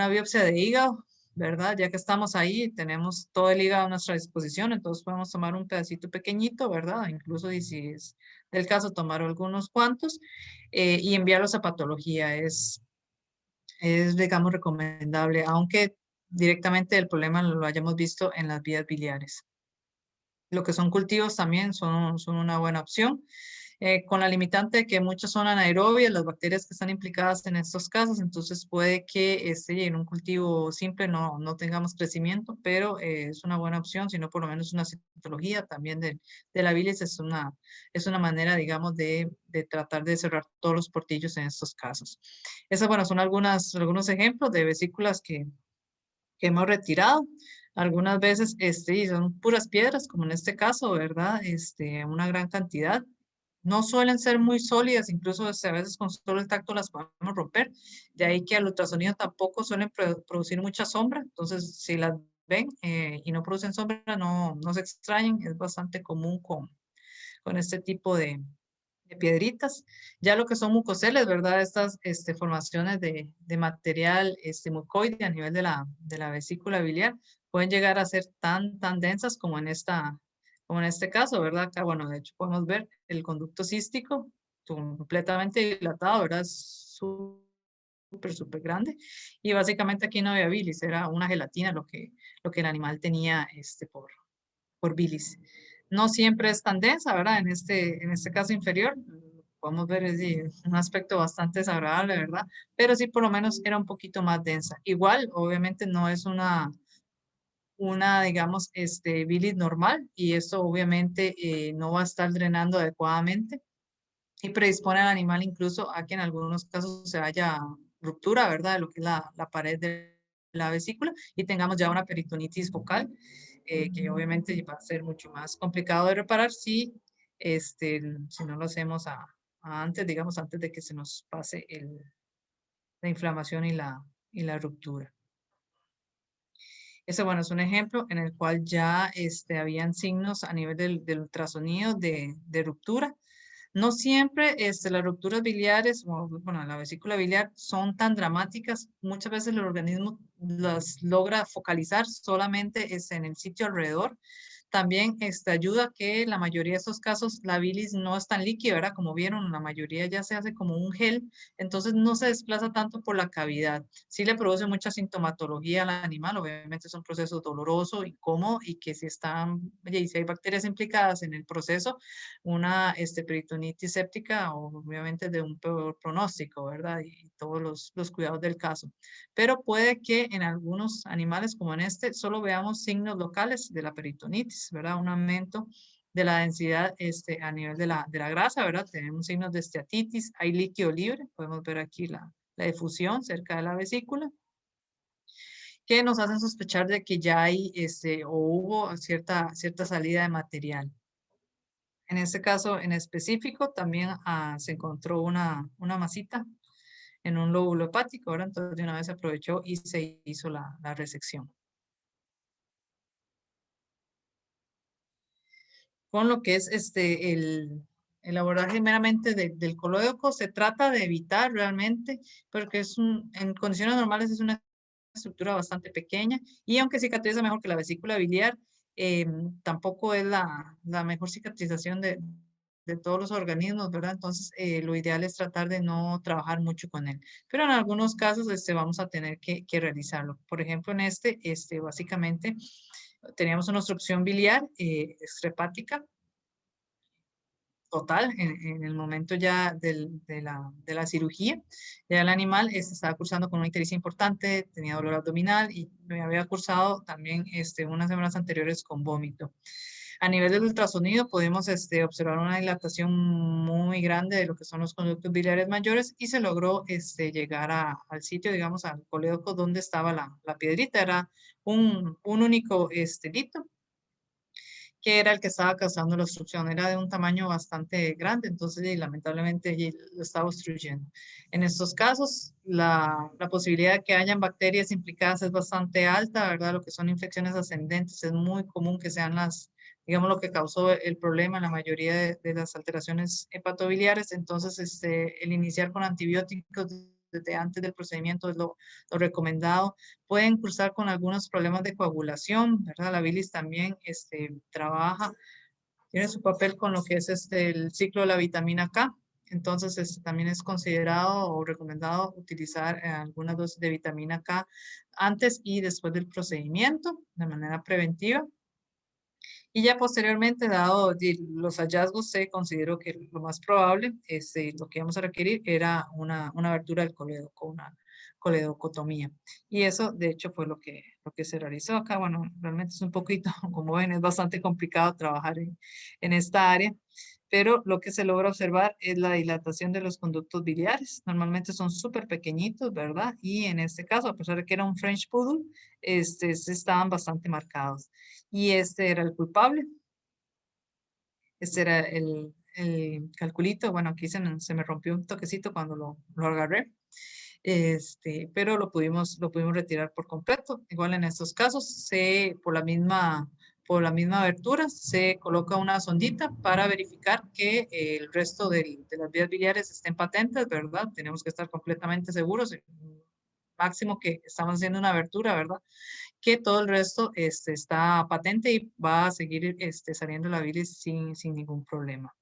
biopsia de hígado, ¿verdad? Ya que estamos ahí, tenemos todo el hígado a nuestra disposición, entonces podemos tomar un pedacito pequeñito, ¿verdad? Incluso y si es del caso, tomar algunos cuantos y enviarlos a patología. Digamos, recomendable, aunque directamente el problema lo hayamos visto en las vías biliares. Lo que son cultivos también son una buena opción, con la limitante de que muchos son anaerobias, las bacterias que están implicadas en estos casos, entonces puede que en un cultivo simple no tengamos crecimiento, pero es una buena opción, sino por lo menos una citología también de la bilis es una manera, digamos, de tratar de cerrar todos los portillos en estos casos. Esos, bueno, son algunos ejemplos de vesículas que hemos retirado. Algunas veces y son puras piedras, como en este caso, ¿verdad? Una gran cantidad. No suelen ser muy sólidas, incluso a veces con solo el tacto las podemos romper. De ahí que al ultrasonido tampoco suelen producir mucha sombra. Entonces, si las ven y no producen sombra, no se extrañen. Es bastante común con este tipo de piedritas. Ya lo que son mucoceles, ¿verdad? Estas formaciones de material mucoide a nivel de la vesícula biliar pueden llegar a ser tan densas como en este caso, ¿verdad? Acá, bueno, de hecho podemos ver el conducto cístico completamente dilatado, ¿verdad? Súper grande. Y básicamente aquí no había bilis, era una gelatina lo que el animal tenía por bilis. No siempre es tan densa, ¿verdad? En este caso inferior, podemos ver un aspecto bastante desagradable, ¿verdad? Pero sí, por lo menos era un poquito más densa. Igual, obviamente, no es digamos, bilis normal y esto obviamente no va a estar drenando adecuadamente y predispone al animal incluso a que en algunos casos se haya ruptura, ¿verdad? De lo que es la pared de la vesícula y tengamos ya una peritonitis focal, que obviamente va a ser mucho más complicado de reparar si no lo hacemos antes, digamos, antes de que se nos pase la inflamación y la ruptura. Ese, bueno, es un ejemplo en el cual ya habían signos a nivel del ultrasonido de ruptura. No siempre las rupturas biliares, bueno, la vesícula biliar son tan dramáticas. Muchas veces el organismo las logra focalizar solamente en el sitio alrededor. También ayuda a que la mayoría de estos casos la bilis no es tan líquida, ¿verdad? Como vieron, la mayoría ya se hace como un gel, entonces no se desplaza tanto por la cavidad. Sí le produce mucha sintomatología al animal, obviamente es un proceso doloroso, incómodo y que y si hay bacterias implicadas en el proceso, una peritonitis séptica, obviamente de un peor pronóstico, ¿verdad? Y todos los cuidados del caso. Pero puede que en algunos animales como en solo veamos signos locales de la peritonitis, ¿verdad? Un aumento de la densidad a nivel de la grasa, ¿verdad? Tenemos signos de esteatitis, hay líquido libre, podemos ver aquí la difusión cerca de la vesícula, que nos hacen sospechar de que ya hay o hubo cierta salida de material. En este caso en específico también se encontró una masita en un lóbulo hepático, ¿verdad? Entonces de una vez se aprovechó y se hizo la resección. Con lo que es el abordaje meramente del coloideo, se trata de evitar realmente, porque en condiciones normales es una estructura bastante pequeña y aunque cicatriza mejor que la vesícula biliar, tampoco es la mejor cicatrización de todos los organismos, ¿verdad? Entonces, lo ideal es tratar de no trabajar mucho con él. Pero en algunos casos, vamos a tener que realizarlo. Por ejemplo, en básicamente, teníamos una obstrucción biliar extrahepática total en el momento ya de la cirugía. Ya el animal estaba cursando con una ictericia importante, tenía dolor abdominal y me había cursado también unas semanas anteriores con vómito. A nivel del ultrasonido podemos observar una dilatación muy grande de lo que son los conductos biliares mayores y se logró llegar al sitio, digamos, al colédoco donde estaba la piedrita. Era un único lito que era el que estaba causando la obstrucción. Era de un tamaño bastante grande, entonces y, lamentablemente lo estaba obstruyendo. En estos casos, la posibilidad de que hayan bacterias implicadas es bastante alta, ¿verdad? Lo que son infecciones ascendentes, es muy común que sean digamos, lo que causó el problema en la mayoría de las alteraciones hepatobiliares. Entonces, el iniciar con antibióticos desde antes del procedimiento es lo recomendado. Pueden cursar con algunos problemas de coagulación, ¿verdad? La bilis también trabaja, tiene su papel con lo que es el ciclo de la vitamina K. Entonces, también es considerado o recomendado utilizar algunas dosis de vitamina K antes y después del procedimiento de manera preventiva. Y ya posteriormente, dado los hallazgos, se consideró que lo más probable, lo que íbamos a requerir era una abertura del colédoco, una coledocotomía. Y eso, de hecho, fue lo que se realizó acá. Bueno, realmente es un poquito, como ven, es bastante complicado trabajar en esta área, pero lo que se logra observar es la dilatación de los conductos biliares. Normalmente son súper pequeñitos, ¿verdad? Y en este caso, a pesar de que era un French Poodle, estaban bastante marcados. Y este era el culpable. Este era el calculito. Bueno, aquí se me rompió un toquecito cuando lo agarré. Pero lo pudimos retirar por completo. Igual en estos casos, por la misma abertura, se coloca una sondita para verificar que el resto de las vías biliares estén patentes, ¿verdad? Tenemos que estar completamente seguros, máximo que estamos haciendo una abertura, ¿verdad? Que todo el resto está patente y va a seguir saliendo la bilis sin ningún problema.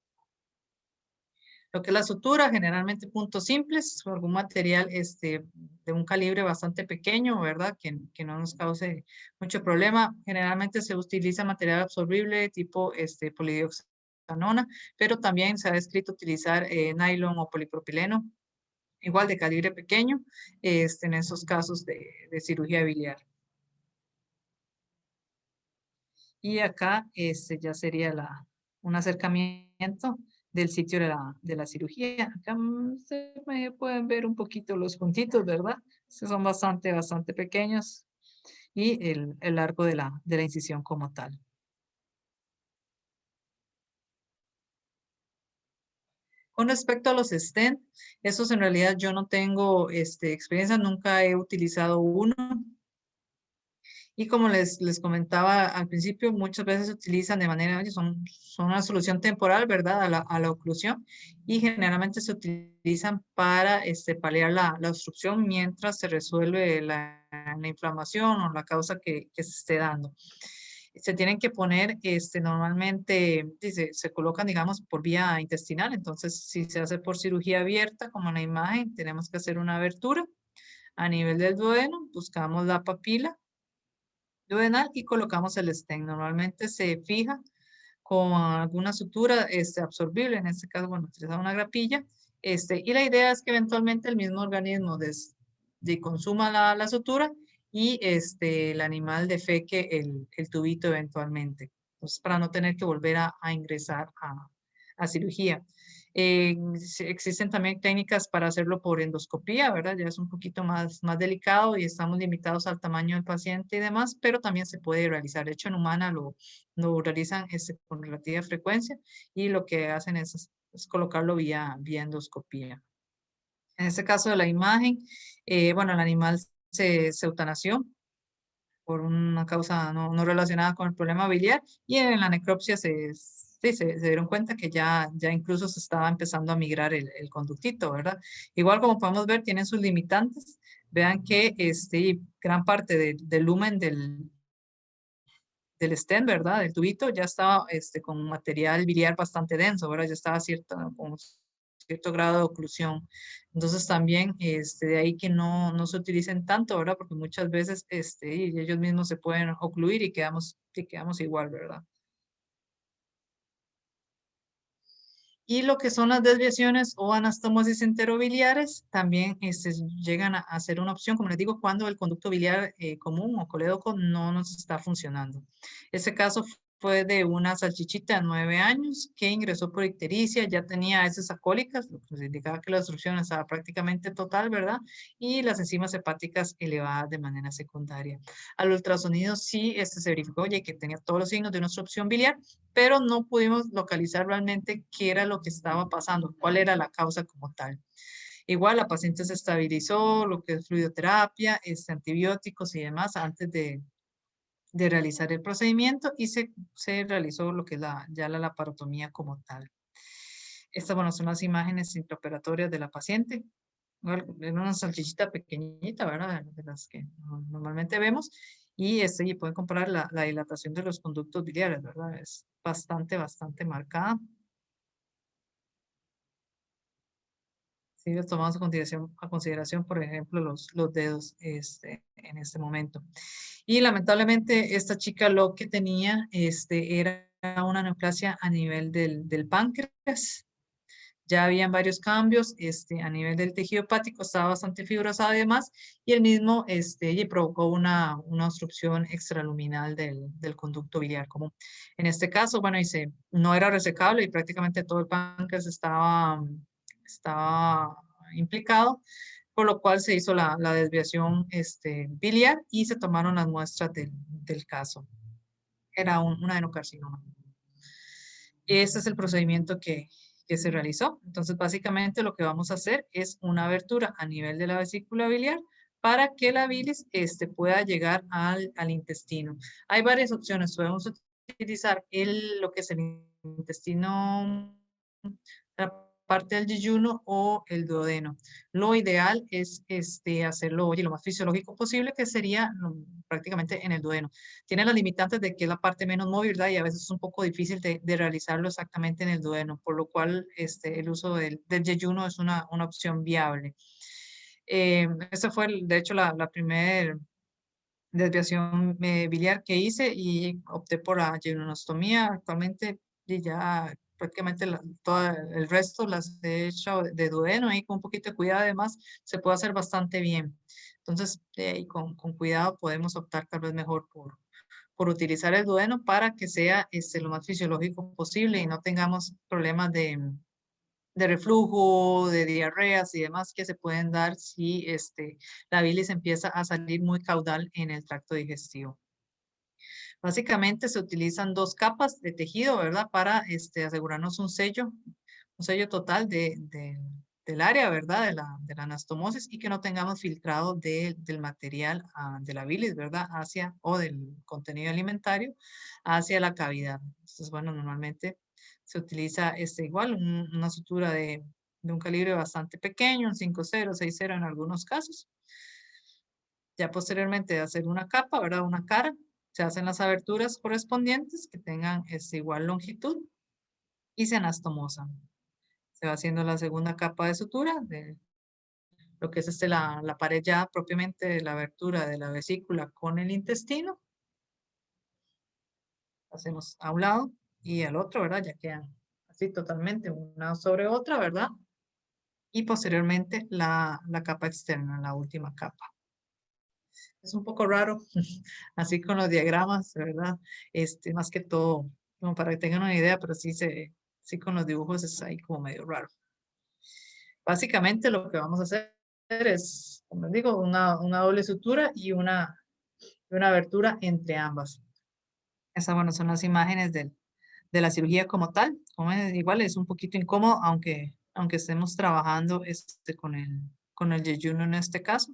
Lo que es la sutura, generalmente puntos simples o algún material de un calibre bastante pequeño, ¿verdad? Que no nos cause mucho problema. Generalmente se utiliza material absorbible tipo polidioxanona, pero también se ha descrito utilizar nylon o polipropileno, igual de calibre pequeño, en esos casos de cirugía biliar. Y acá ya sería un acercamiento del sitio de la cirugía. Acá se me pueden ver un poquito los puntitos, ¿verdad? Son bastante pequeños y el largo de la incisión como tal. Con respecto a los stent, esos en realidad yo no tengo experiencia, nunca he utilizado uno. Y como les comentaba al principio, muchas veces se utilizan de manera, oye, son una solución temporal, ¿verdad? A la oclusión y generalmente se utilizan para paliar la obstrucción mientras se resuelve la inflamación o la causa que se esté dando. Se tienen que poner, normalmente se colocan, digamos, por vía intestinal. Entonces, si se hace por cirugía abierta, como en la imagen, tenemos que hacer una abertura a nivel del duodeno, buscamos la papila duodenal y colocamos el stent. Normalmente se fija con alguna sutura absorbible, en este caso, bueno, utilizamos una grapilla, y la idea es que eventualmente el mismo organismo consuma la sutura y el animal defeque el tubito eventualmente. Entonces, para no tener que volver a ingresar a cirugía. Existen también técnicas para hacerlo por endoscopía, ¿verdad? Ya es un poquito más delicado y estamos limitados al tamaño del paciente y demás, pero también se puede realizar. De hecho, en humana lo realizan con relativa frecuencia y lo que hacen es colocarlo vía endoscopía. En este caso de la imagen, bueno, el animal se eutanasió por una causa no relacionada con el problema biliar y en la necropsia se dieron cuenta que ya incluso se estaba empezando a migrar el conductito, ¿verdad? Igual como podemos ver, tienen sus limitantes. Vean que gran parte del lumen del stent, ¿verdad? Del tubito, ya estaba con material biliar bastante denso, ¿verdad? Ya estaba con cierto grado de oclusión. Entonces también de ahí que no se utilicen tanto, ¿verdad? Porque muchas veces y ellos mismos se pueden ocluir y quedamos igual, ¿verdad? Y lo que son las desviaciones o anastomosis enterobiliares también llegan a ser una opción, como les digo, cuando el conducto biliar común o colédoco no nos está funcionando. Ese caso fue de una salchichita de 9 años que ingresó por ictericia, ya tenía heces alcohólicas, lo que nos indicaba que la obstrucción estaba prácticamente total, ¿verdad? Y las enzimas hepáticas elevadas de manera secundaria. Al ultrasonido sí se verificó, oye, que tenía todos los signos de una obstrucción biliar, pero no pudimos localizar realmente qué era lo que estaba pasando, cuál era la causa como tal. Igual la paciente se estabilizó, lo que es fluidoterapia, antibióticos y demás antes de realizar el procedimiento y se realizó lo que es ya la laparotomía como tal. Estas, bueno, son las imágenes intraoperatorias de la paciente. Era una salchichita pequeñita, ¿verdad? De las que normalmente vemos. Y pueden comparar la dilatación de los conductos biliares, ¿verdad? Es bastante marcada. Sí, los tomamos a consideración, por ejemplo, los dedos en este momento. Y lamentablemente esta chica lo que tenía era una neoplasia a nivel del páncreas. Ya habían varios cambios a nivel del tejido hepático, estaba bastante fibrosado y demás, y el mismo y provocó una obstrucción extraluminal del conducto biliar común. En este caso, bueno, no era resecable y prácticamente todo el páncreas estaba implicado, por lo cual se hizo la desviación biliar y se tomaron las muestras del caso. Era un adenocarcinoma. Ese es el procedimiento que se realizó. Entonces, básicamente lo que vamos a hacer es una abertura a nivel de la vesícula biliar para que la bilis pueda llegar al intestino. Hay varias opciones. Podemos utilizar lo que es el intestino, la parte del yeyuno o el duodeno. Lo ideal es hacerlo, oye, lo más fisiológico posible, que sería prácticamente en el duodeno. Tiene las limitantes de que es la parte menos móvil, ¿verdad? Y a veces es un poco difícil de realizarlo exactamente en el duodeno, por lo cual el uso del yeyuno es una opción viable. Esa fue, de hecho, la primera desviación biliar que hice y opté por la yejunostomía. Actualmente y ya prácticamente todo el resto las he hecho de duodeno y con un poquito de cuidado además se puede hacer bastante bien. Entonces, con cuidado podemos optar tal vez mejor por utilizar el duodeno para que sea lo más fisiológico posible y no tengamos problemas de reflujo, de diarreas y demás que se pueden dar si la bilis empieza a salir muy caudal en el tracto digestivo. Básicamente se utilizan 2 capas de tejido, ¿verdad? Para asegurarnos un sello total del área, ¿verdad? De la anastomosis y que no tengamos filtrado del material de la bilis, ¿verdad? O del contenido alimentario hacia la cavidad. Entonces, bueno, normalmente se utiliza igual una sutura de un calibre bastante pequeño, un 5.0, 6.0 en algunos casos. Ya posteriormente de hacer una capa, ¿verdad? Una cara, se hacen las aberturas correspondientes que tengan igual longitud y se anastomosan. Se va haciendo la segunda capa de sutura de lo que es la pared ya propiamente de la abertura de la vesícula con el intestino. Hacemos a un lado y al otro, ¿verdad? Ya quedan así totalmente una sobre otra, ¿verdad? Y posteriormente la capa externa, la última capa. Es un poco raro, así con los diagramas, ¿verdad? Más que todo, como para que tengan una idea, pero sí con los dibujos es ahí como medio raro. Básicamente lo que vamos a hacer es, como les digo, una doble sutura y una abertura entre ambas. Esas, bueno, son las imágenes de la cirugía como tal. Como igual es un poquito incómodo, aunque estemos trabajando con el yeyuno en este caso.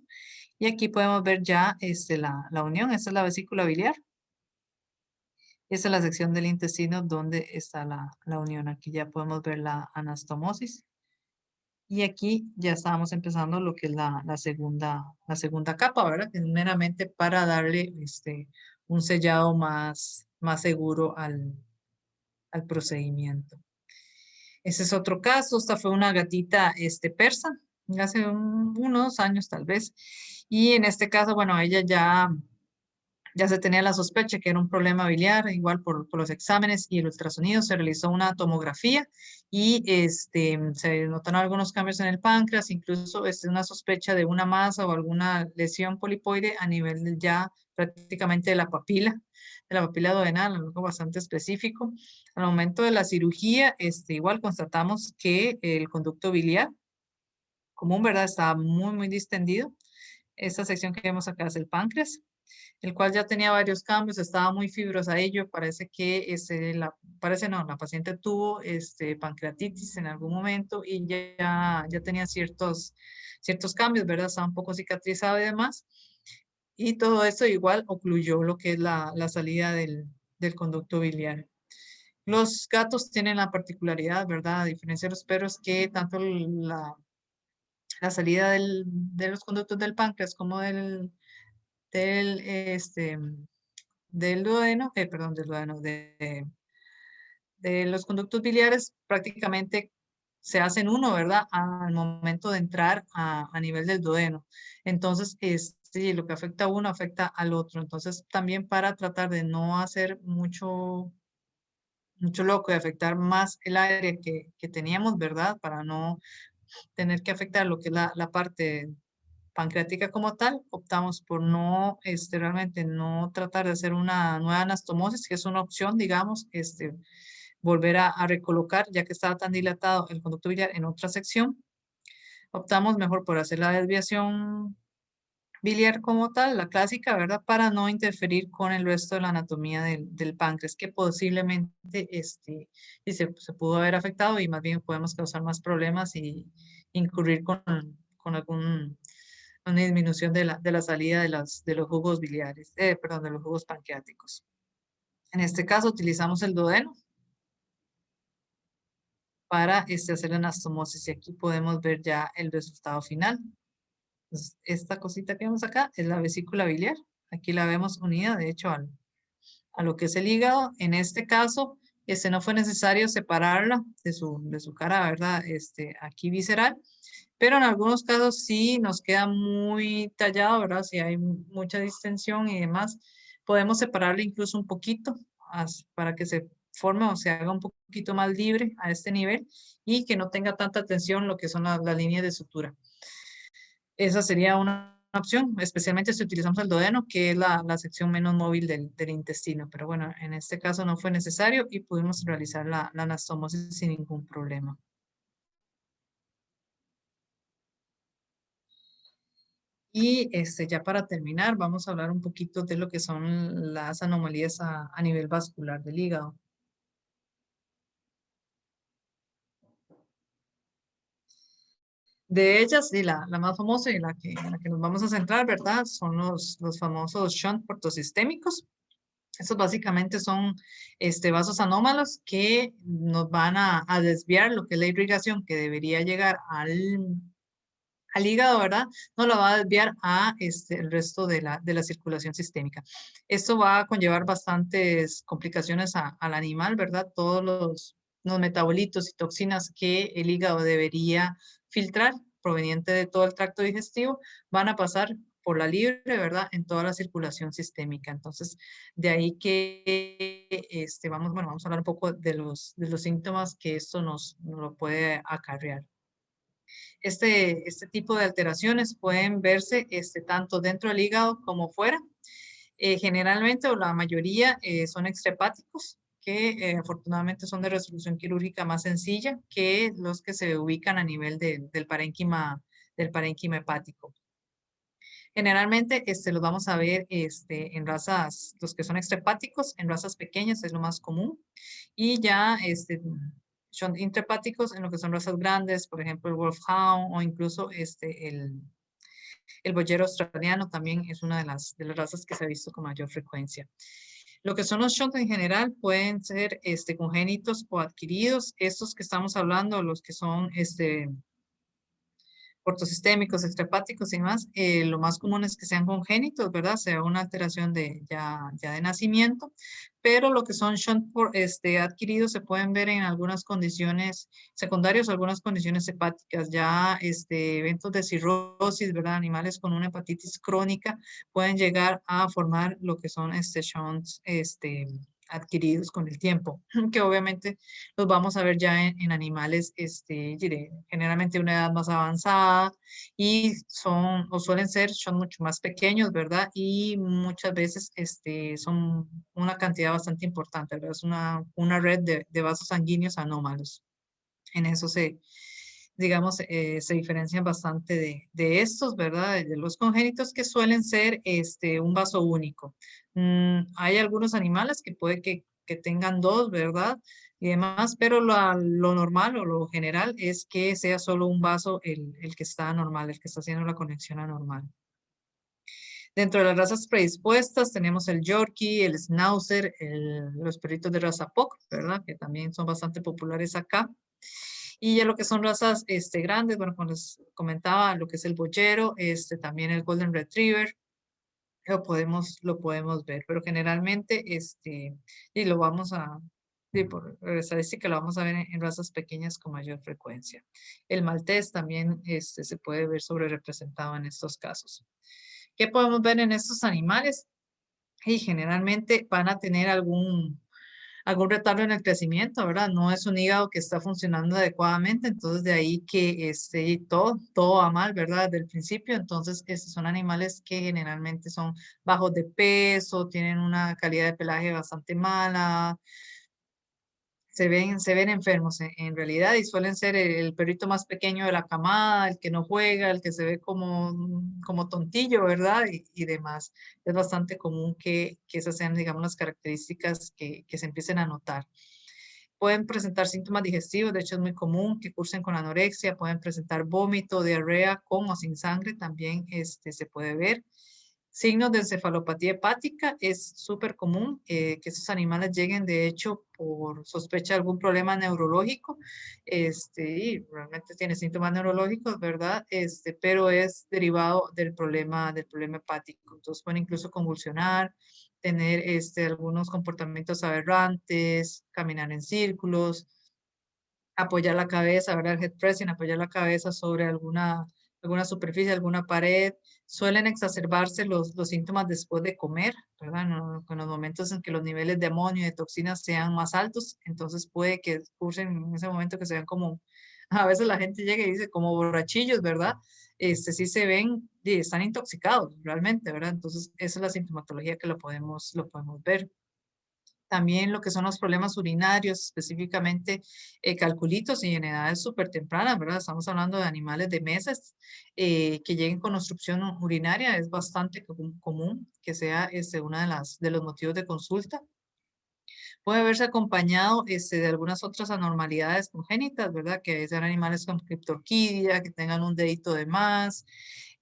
Y aquí podemos ver ya la unión. Esta es la vesícula biliar. Esta es la sección del intestino donde está la unión. Aquí ya podemos ver la anastomosis. Y aquí ya estábamos empezando lo que es la segunda capa, ¿verdad? Que es meramente para darle un sellado más más seguro al procedimiento. Ese es otro caso. Esta fue una gatita persa, hace unos años tal vez. Y en este caso, bueno, ella ya se tenía la sospecha que era un problema biliar, igual por los exámenes y el ultrasonido, se realizó una tomografía y se notaron algunos cambios en el páncreas, incluso una sospecha de una masa o alguna lesión polipoide a nivel ya prácticamente de la papila duodenal, algo bastante específico. Al momento de la cirugía, igual constatamos que el conducto biliar común, ¿verdad? Estaba muy distendido. Esta sección que vemos acá es el páncreas, el cual ya tenía varios cambios, estaba muy fibrosadillo, parece que parece no, la paciente tuvo pancreatitis en algún momento y ya tenía ciertos cambios, ¿verdad? Estaba un poco cicatrizado y demás. Y todo esto igual ocluyó lo que es la salida del conducto biliar. Los gatos tienen la particularidad, ¿verdad? A diferencia de los perros, que tanto la salida de los conductos del páncreas como del, este, del duodeno, perdón, del duodeno, de los conductos biliares prácticamente se hacen uno, ¿verdad? Al momento de entrar a nivel del duodeno. Entonces, sí, lo que afecta a uno afecta al otro. Entonces, también para tratar de no hacer mucho loco y afectar más el área que teníamos, ¿verdad? Para no tener que afectar lo que es la parte pancreática como tal, optamos por no, realmente no tratar de hacer una nueva anastomosis, que es una opción, digamos, volver a recolocar, ya que estaba tan dilatado el conducto biliar en otra sección. Optamos mejor por hacer la desviación biliar como tal, la clásica, ¿verdad? Para no interferir con el resto de la anatomía del páncreas, que posiblemente se pudo haber afectado y más bien podemos causar más problemas y incurrir con una disminución de la salida de los jugos biliares, perdón, de los jugos pancreáticos. En este caso utilizamos el duodeno para hacer la anastomosis y aquí podemos ver ya el resultado final. Entonces, esta cosita que vemos acá es la vesícula biliar. Aquí la vemos unida, de hecho, a lo que es el hígado. En este caso, no fue necesario separarla de su cara, ¿verdad? Aquí visceral. Pero en algunos casos sí nos queda muy tallado, ¿verdad? Si hay mucha distensión y demás, podemos separarla incluso un poquito para que se forme o se haga un poquito más libre a este nivel y que no tenga tanta tensión lo que son las líneas de sutura. Esa sería una opción, especialmente si utilizamos el duodeno, que es la sección menos móvil del intestino. Pero bueno, en este caso no fue necesario y pudimos realizar la anastomosis sin ningún problema. Y ya para terminar, vamos a hablar un poquito de lo que son las anomalías a nivel vascular del hígado. De ellas, sí, la más famosa y en la que nos vamos a centrar, ¿verdad? Son los famosos shunt portosistémicos. Estos básicamente son vasos anómalos que nos van a desviar lo que es la irrigación que debería llegar al hígado, ¿verdad? No lo va a desviar a el resto de la circulación sistémica. Esto va a conllevar bastantes complicaciones al animal, ¿verdad? Todos los metabolitos y toxinas que el hígado debería filtrar proveniente de todo el tracto digestivo van a pasar por la libre, ¿verdad? En toda la circulación sistémica. Entonces, de ahí que vamos a hablar un poco de los síntomas que esto nos lo puede acarrear. Este tipo de alteraciones pueden verse tanto dentro del hígado como fuera. Generalmente o la mayoría son extrahepáticos, que afortunadamente son de resolución quirúrgica más sencilla que los que se ubican a nivel del parénquima hepático. Generalmente los vamos a ver en razas, los que son extrahepáticos, en razas pequeñas es lo más común. Y ya son intrahepáticos en lo que son razas grandes, por ejemplo el Wolfhound o incluso el boyero australiano también es una de las razas que se ha visto con mayor frecuencia. Lo que son los shunts en general pueden ser congénitos o adquiridos. Estos que estamos hablando, los que son ortosistémicos, extrahepáticos y más, lo más común es que sean congénitos, ¿verdad? Sea una alteración de ya de nacimiento, pero lo que son shunt adquiridos se pueden ver en algunas condiciones secundarias, algunas condiciones hepáticas, ya eventos de cirrosis, ¿verdad? Animales con una hepatitis crónica pueden llegar a formar lo que son shunts, adquiridos con el tiempo, que obviamente los vamos a ver ya en animales, diré, generalmente de una edad más avanzada y son o suelen ser, son mucho más pequeños, ¿verdad? Y muchas veces son una cantidad bastante importante, ¿verdad? Es una red de vasos sanguíneos anómalos. En eso digamos, se diferencian bastante de estos, ¿verdad? De los congénitos que suelen ser un vaso único. Hay algunos animales que puede que tengan dos, ¿verdad? Y demás, pero lo normal o lo general es que sea solo un vaso el que está anormal, el que está haciendo la conexión anormal. Dentro de las razas predispuestas tenemos el Yorkie, el Schnauzer, los perritos de raza Pug, ¿verdad? Que también son bastante populares acá. Y ya lo que son razas grandes, bueno, como les comentaba, lo que es el boyero, también el Golden Retriever, lo podemos ver, pero generalmente, y lo vamos a, y por estadística lo vamos a ver en razas pequeñas con mayor frecuencia. El maltés también se puede ver sobre representado en estos casos. ¿Qué podemos ver en estos animales? Y generalmente van a tener algún retardo en el crecimiento, ¿verdad? No es un hígado que está funcionando adecuadamente, entonces de ahí que todo va mal, ¿verdad? Desde el principio, entonces estos son animales que generalmente son bajos de peso, tienen una calidad de pelaje bastante mala, se ven enfermos en realidad y suelen ser el perrito más pequeño de la camada, el que no juega, el que se ve como tontillo, ¿verdad? Y demás. Es bastante común que esas sean, digamos, las características que se empiecen a notar. Pueden presentar síntomas digestivos, de hecho es muy común que cursen con anorexia, pueden presentar vómito, diarrea con o sin sangre, también se puede ver. Signos de encefalopatía hepática es súper común que esos animales lleguen, de hecho, por sospecha de algún problema neurológico, y realmente tiene síntomas neurológicos, ¿verdad? Pero es derivado del problema hepático. Entonces pueden incluso convulsionar, tener algunos comportamientos aberrantes, caminar en círculos, apoyar la cabeza, ¿verdad? El head pressing, apoyar la cabeza sobre alguna superficie, alguna pared. Suelen exacerbarse los síntomas después de comer, ¿verdad? En los momentos en que los niveles de amonio y de toxinas sean más altos, entonces puede que cursen en ese momento que se vean como, a veces la gente llega y dice como borrachillos, ¿verdad? Sí se ven y están intoxicados realmente, ¿verdad? Entonces esa es la sintomatología que lo podemos ver. También lo que son los problemas urinarios, específicamente calculitos y en edades súper tempranas, ¿verdad? Estamos hablando de animales de meses que lleguen con obstrucción urinaria. Es bastante común que sea uno de los motivos de consulta. Puede verse acompañado de algunas otras anormalidades congénitas, ¿verdad? Que sean animales con criptorquidia, que tengan un dedito de más.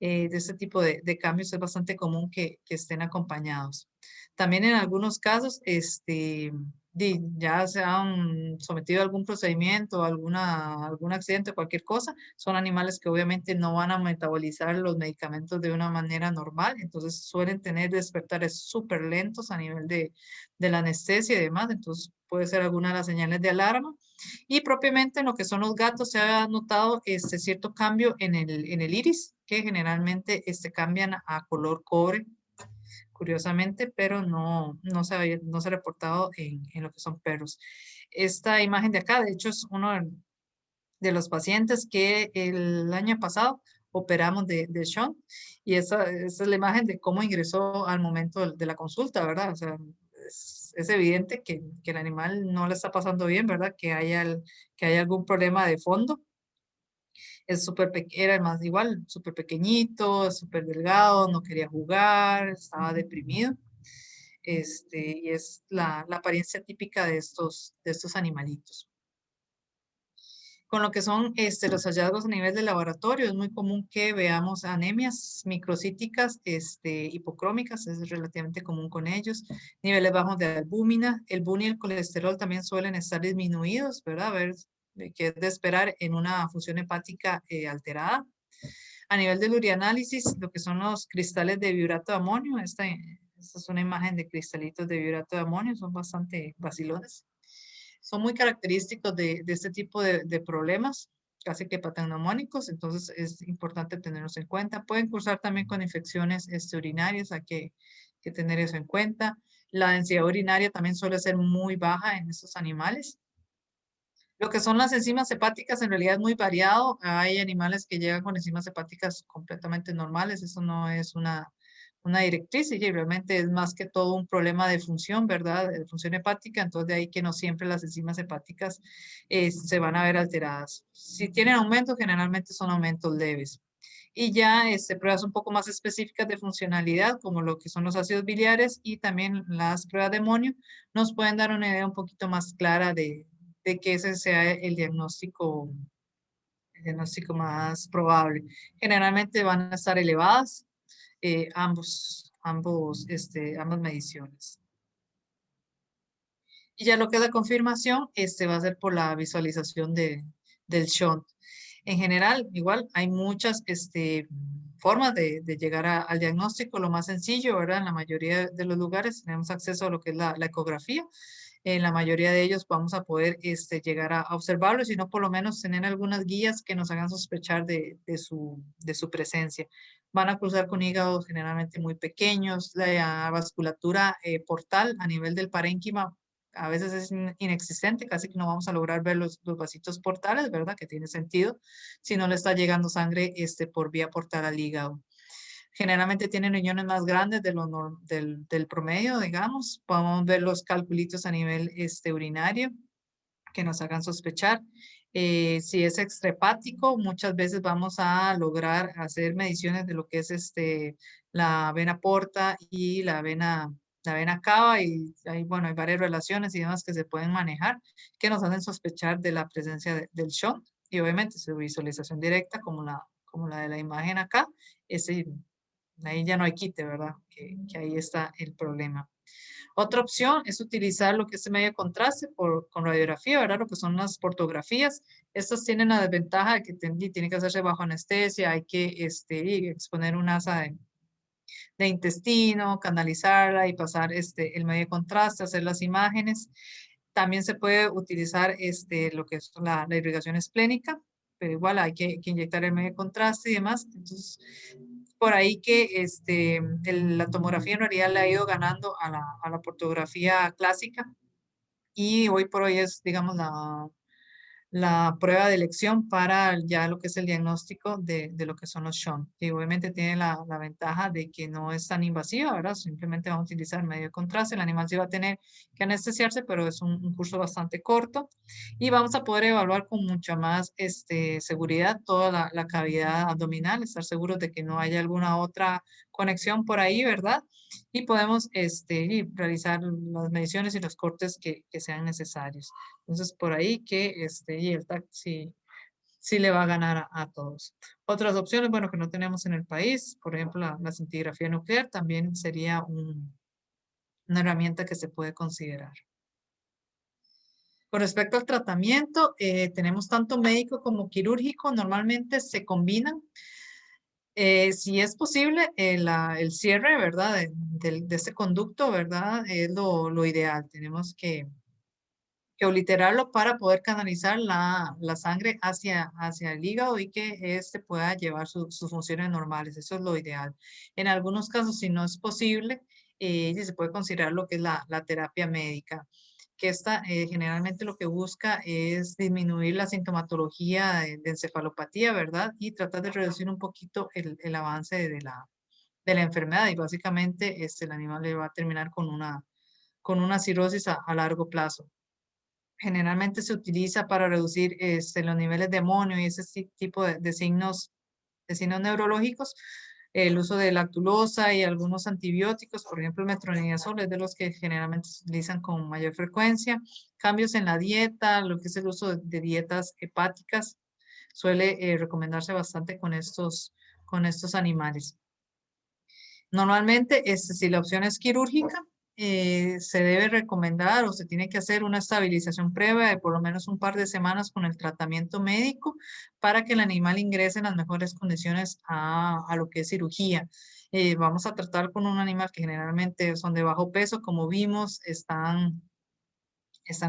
De este tipo de cambios es bastante común que estén acompañados. También en algunos casos, ya se han sometido a algún procedimiento, algún accidente, cualquier cosa, son animales que obviamente no van a metabolizar los medicamentos de una manera normal, entonces suelen tener despertares súper lentos a nivel de la anestesia y demás, entonces puede ser alguna de las señales de alarma. Y propiamente en lo que son los gatos se ha notado cierto cambio en el iris, que generalmente cambian a color cobre, curiosamente, pero no se ha reportado en lo que son perros. Esta imagen de acá, de hecho, es uno de los pacientes que el año pasado operamos de Sean, y esa es la imagen de cómo ingresó al momento de la consulta, ¿verdad? O sea, es evidente que el animal no le está pasando bien, ¿verdad? Que hay algún problema de fondo. Era más igual, súper pequeñito, súper delgado, no quería jugar, estaba deprimido. Y es la apariencia típica de estos animalitos. Con lo que son los hallazgos a nivel de laboratorio, es muy común que veamos anemias microcíticas, hipocrómicas, es relativamente común con ellos, niveles bajos de albúmina, el BUN y el colesterol también suelen estar disminuidos, ¿verdad? A ver, qué es de esperar en una función hepática alterada. A nivel del urianálisis, lo que son los cristales de biurato de amonio, esta es una imagen de cristalitos de biurato de amonio, son bastante vacilones. Son muy característicos de este tipo de problemas, casi que patognomónicos, entonces es importante tenerlos en cuenta. Pueden cursar también con infecciones urinarias, hay que tener eso en cuenta. La densidad urinaria también suele ser muy baja en estos animales. Lo que son las enzimas hepáticas en realidad es muy variado. Hay animales que llegan con enzimas hepáticas completamente normales. Eso no es una directriz y realmente es más que todo un problema de función, ¿verdad? De función hepática. Entonces de ahí que no siempre las enzimas hepáticas se van a ver alteradas. Si tienen aumentos, generalmente son aumentos leves. Y ya pruebas un poco más específicas de funcionalidad, como lo que son los ácidos biliares y también las pruebas de amonio, nos pueden dar una idea un poquito más clara de que ese sea el diagnóstico más probable. Generalmente van a estar elevadas ambas mediciones. Y ya lo que es la confirmación, va a ser por la visualización del shunt. En general, igual hay muchas formas de llegar al diagnóstico. Lo más sencillo, ¿verdad? En la mayoría de los lugares tenemos acceso a lo que es la ecografía. En la mayoría de ellos vamos a poder llegar a observarlo, sino por lo menos tener algunas guías que nos hagan sospechar de su presencia. Van a cruzar con hígados generalmente muy pequeños, la vasculatura portal a nivel del parénquima a veces es inexistente, casi que no vamos a lograr ver los vasitos portales, ¿verdad? Que tiene sentido si no le está llegando sangre por vía portal al hígado. Generalmente tienen riñones más grandes del promedio, digamos. Podemos ver los calculitos a nivel urinario que nos hagan sospechar. Si es extrahepático, muchas veces vamos a lograr hacer mediciones de lo que es la vena porta y la vena cava y bueno, hay varias relaciones y demás que se pueden manejar que nos hacen sospechar de la presencia del shunt y obviamente su visualización directa como la de la imagen acá, ahí ya no hay quite, ¿verdad? Que ahí está el problema. Otra opción es utilizar lo que es el medio de contraste con radiografía, ¿verdad? Lo que son las portografías. Estas tienen la desventaja de que tiene que hacerse bajo anestesia, hay que exponer un asa de intestino, canalizarla y pasar el medio de contraste, hacer las imágenes. También se puede utilizar lo que es la irrigación esplénica, pero igual hay que inyectar el medio de contraste y demás. Entonces, por ahí que la tomografía en realidad le ha ido ganando a la portografía clásica y hoy por hoy es, digamos, la prueba de elección para ya lo que es el diagnóstico de lo que son los shunt. Y obviamente tiene la ventaja de que no es tan invasiva, ¿verdad? Simplemente vamos a utilizar medio de contraste. El animal sí va a tener que anestesiarse, pero es un curso bastante corto. Y vamos a poder evaluar con mucha más seguridad toda la cavidad abdominal, estar seguros de que no haya alguna otra conexión por ahí, ¿verdad? Y podemos y realizar las mediciones y los cortes que sean necesarios. entonces, por ahí que y el TAC sí le va a ganar a todos. Otras opciones, bueno, que no tenemos en el país, por ejemplo, la scintigrafía nuclear también sería una herramienta que se puede considerar. Con respecto al tratamiento, tenemos tanto médico como quirúrgico, normalmente se combinan. Si es posible, el cierre, ¿verdad? De este conducto, ¿verdad? Es lo ideal. Tenemos que obliterarlo para poder canalizar la sangre hacia el hígado y que éste pueda llevar sus funciones normales. Eso es lo ideal. En algunos casos, si no es posible, se puede considerar lo que es la terapia médica, que esta generalmente lo que busca es disminuir la sintomatología de encefalopatía, ¿verdad? Y tratar de reducir un poquito el avance de la enfermedad y básicamente el animal le va a terminar con una cirrosis a largo plazo. Generalmente se utiliza para reducir los niveles de amonio y ese tipo de signos neurológicos. El uso de lactulosa y algunos antibióticos, por ejemplo, el metronidazol es de los que generalmente se utilizan con mayor frecuencia. Cambios en la dieta, lo que es el uso de dietas hepáticas, suele recomendarse bastante con estos animales. Normalmente, si la opción es quirúrgica, se debe recomendar o se tiene que hacer una estabilización previa de por lo menos un par de semanas con el tratamiento médico para que el animal ingrese en las mejores condiciones a lo que es cirugía. Vamos a tratar con un animal que generalmente son de bajo peso, como vimos, están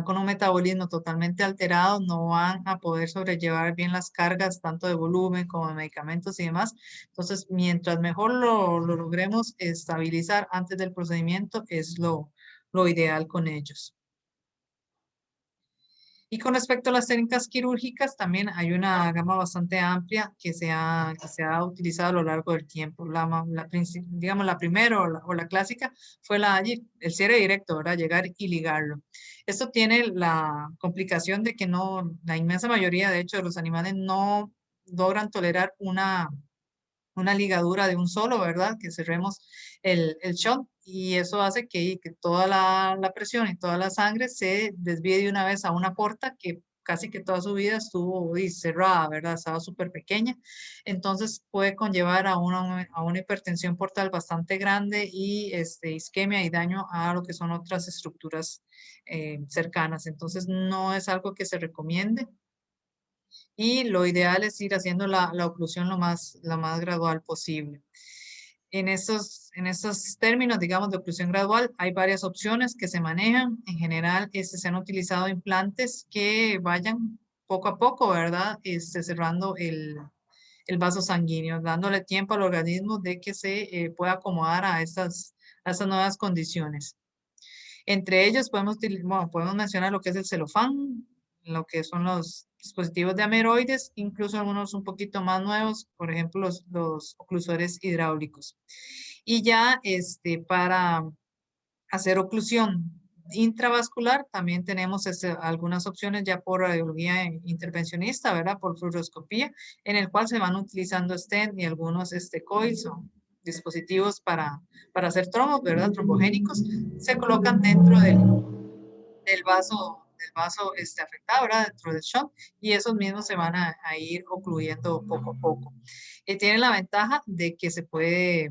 con un metabolismo totalmente alterado, no van a poder sobrellevar bien las cargas, tanto de volumen como de medicamentos y demás. Entonces, mientras mejor lo logremos estabilizar antes del procedimiento, es lo ideal con ellos. Y con respecto a las técnicas quirúrgicas, también hay una gama bastante amplia que se ha utilizado a lo largo del tiempo. Digamos, la primera o la clásica fue el cierre directo, ¿verdad? Llegar y ligarlo. Esto tiene la complicación de que no, la inmensa mayoría, de hecho, de los animales no logran tolerar una ligadura de un solo, ¿verdad? Que cerremos el shunt y eso hace que toda la presión y toda la sangre se desvíe de una vez a una porta que casi que toda su vida estuvo cerrada, ¿verdad? Estaba súper pequeña. Entonces puede conllevar a una hipertensión portal bastante grande y isquemia y daño a lo que son otras estructuras cercanas. Entonces no es algo que se recomiende y lo ideal es ir haciendo la oclusión lo más gradual posible. En estos términos, digamos, de oclusión gradual, hay varias opciones que se manejan. En general, se han utilizado implantes que vayan poco a poco, ¿verdad? Cerrando el vaso sanguíneo, dándole tiempo al organismo de que se pueda acomodar a estas nuevas condiciones. Entre ellos podemos mencionar lo que es el celofán, lo que son los dispositivos de ameroides, incluso algunos un poquito más nuevos, por ejemplo, los oclusores hidráulicos. Y ya para hacer oclusión intravascular, también tenemos algunas opciones ya por radiología intervencionista, ¿verdad? Por fluoroscopía, en el cual se van utilizando stent y algunos coils o dispositivos para hacer trombos, ¿verdad? Trombogénicos, se colocan dentro del vaso afectado, ¿verdad? Dentro del shunt, y esos mismos se van a ir ocluyendo poco a poco. Tiene la ventaja de que se puede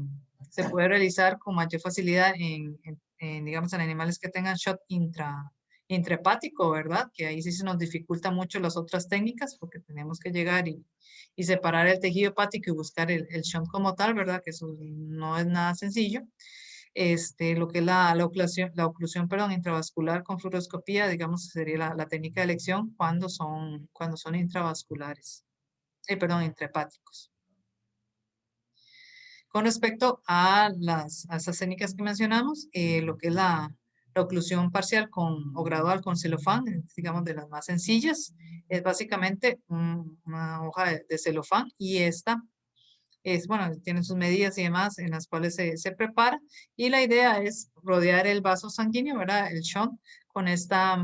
realizar con mayor facilidad digamos, en animales que tengan shot intrahepático, ¿verdad? Que ahí sí se nos dificulta mucho las otras técnicas porque tenemos que llegar y separar el tejido hepático y buscar el shunt como tal, ¿verdad? Que eso no es nada sencillo. Lo que es la oclusión, perdón, intravascular con fluoroscopía, digamos, sería la técnica de elección cuando son intravasculares, perdón, intrahepáticos. Con respecto a esas técnicas que mencionamos, lo que es la oclusión parcial o gradual con celofán, digamos de las más sencillas, es básicamente una hoja de celofán y esta bueno, tiene sus medidas y demás en las cuales se prepara y la idea es rodear el vaso sanguíneo, ¿verdad? El shunt con esta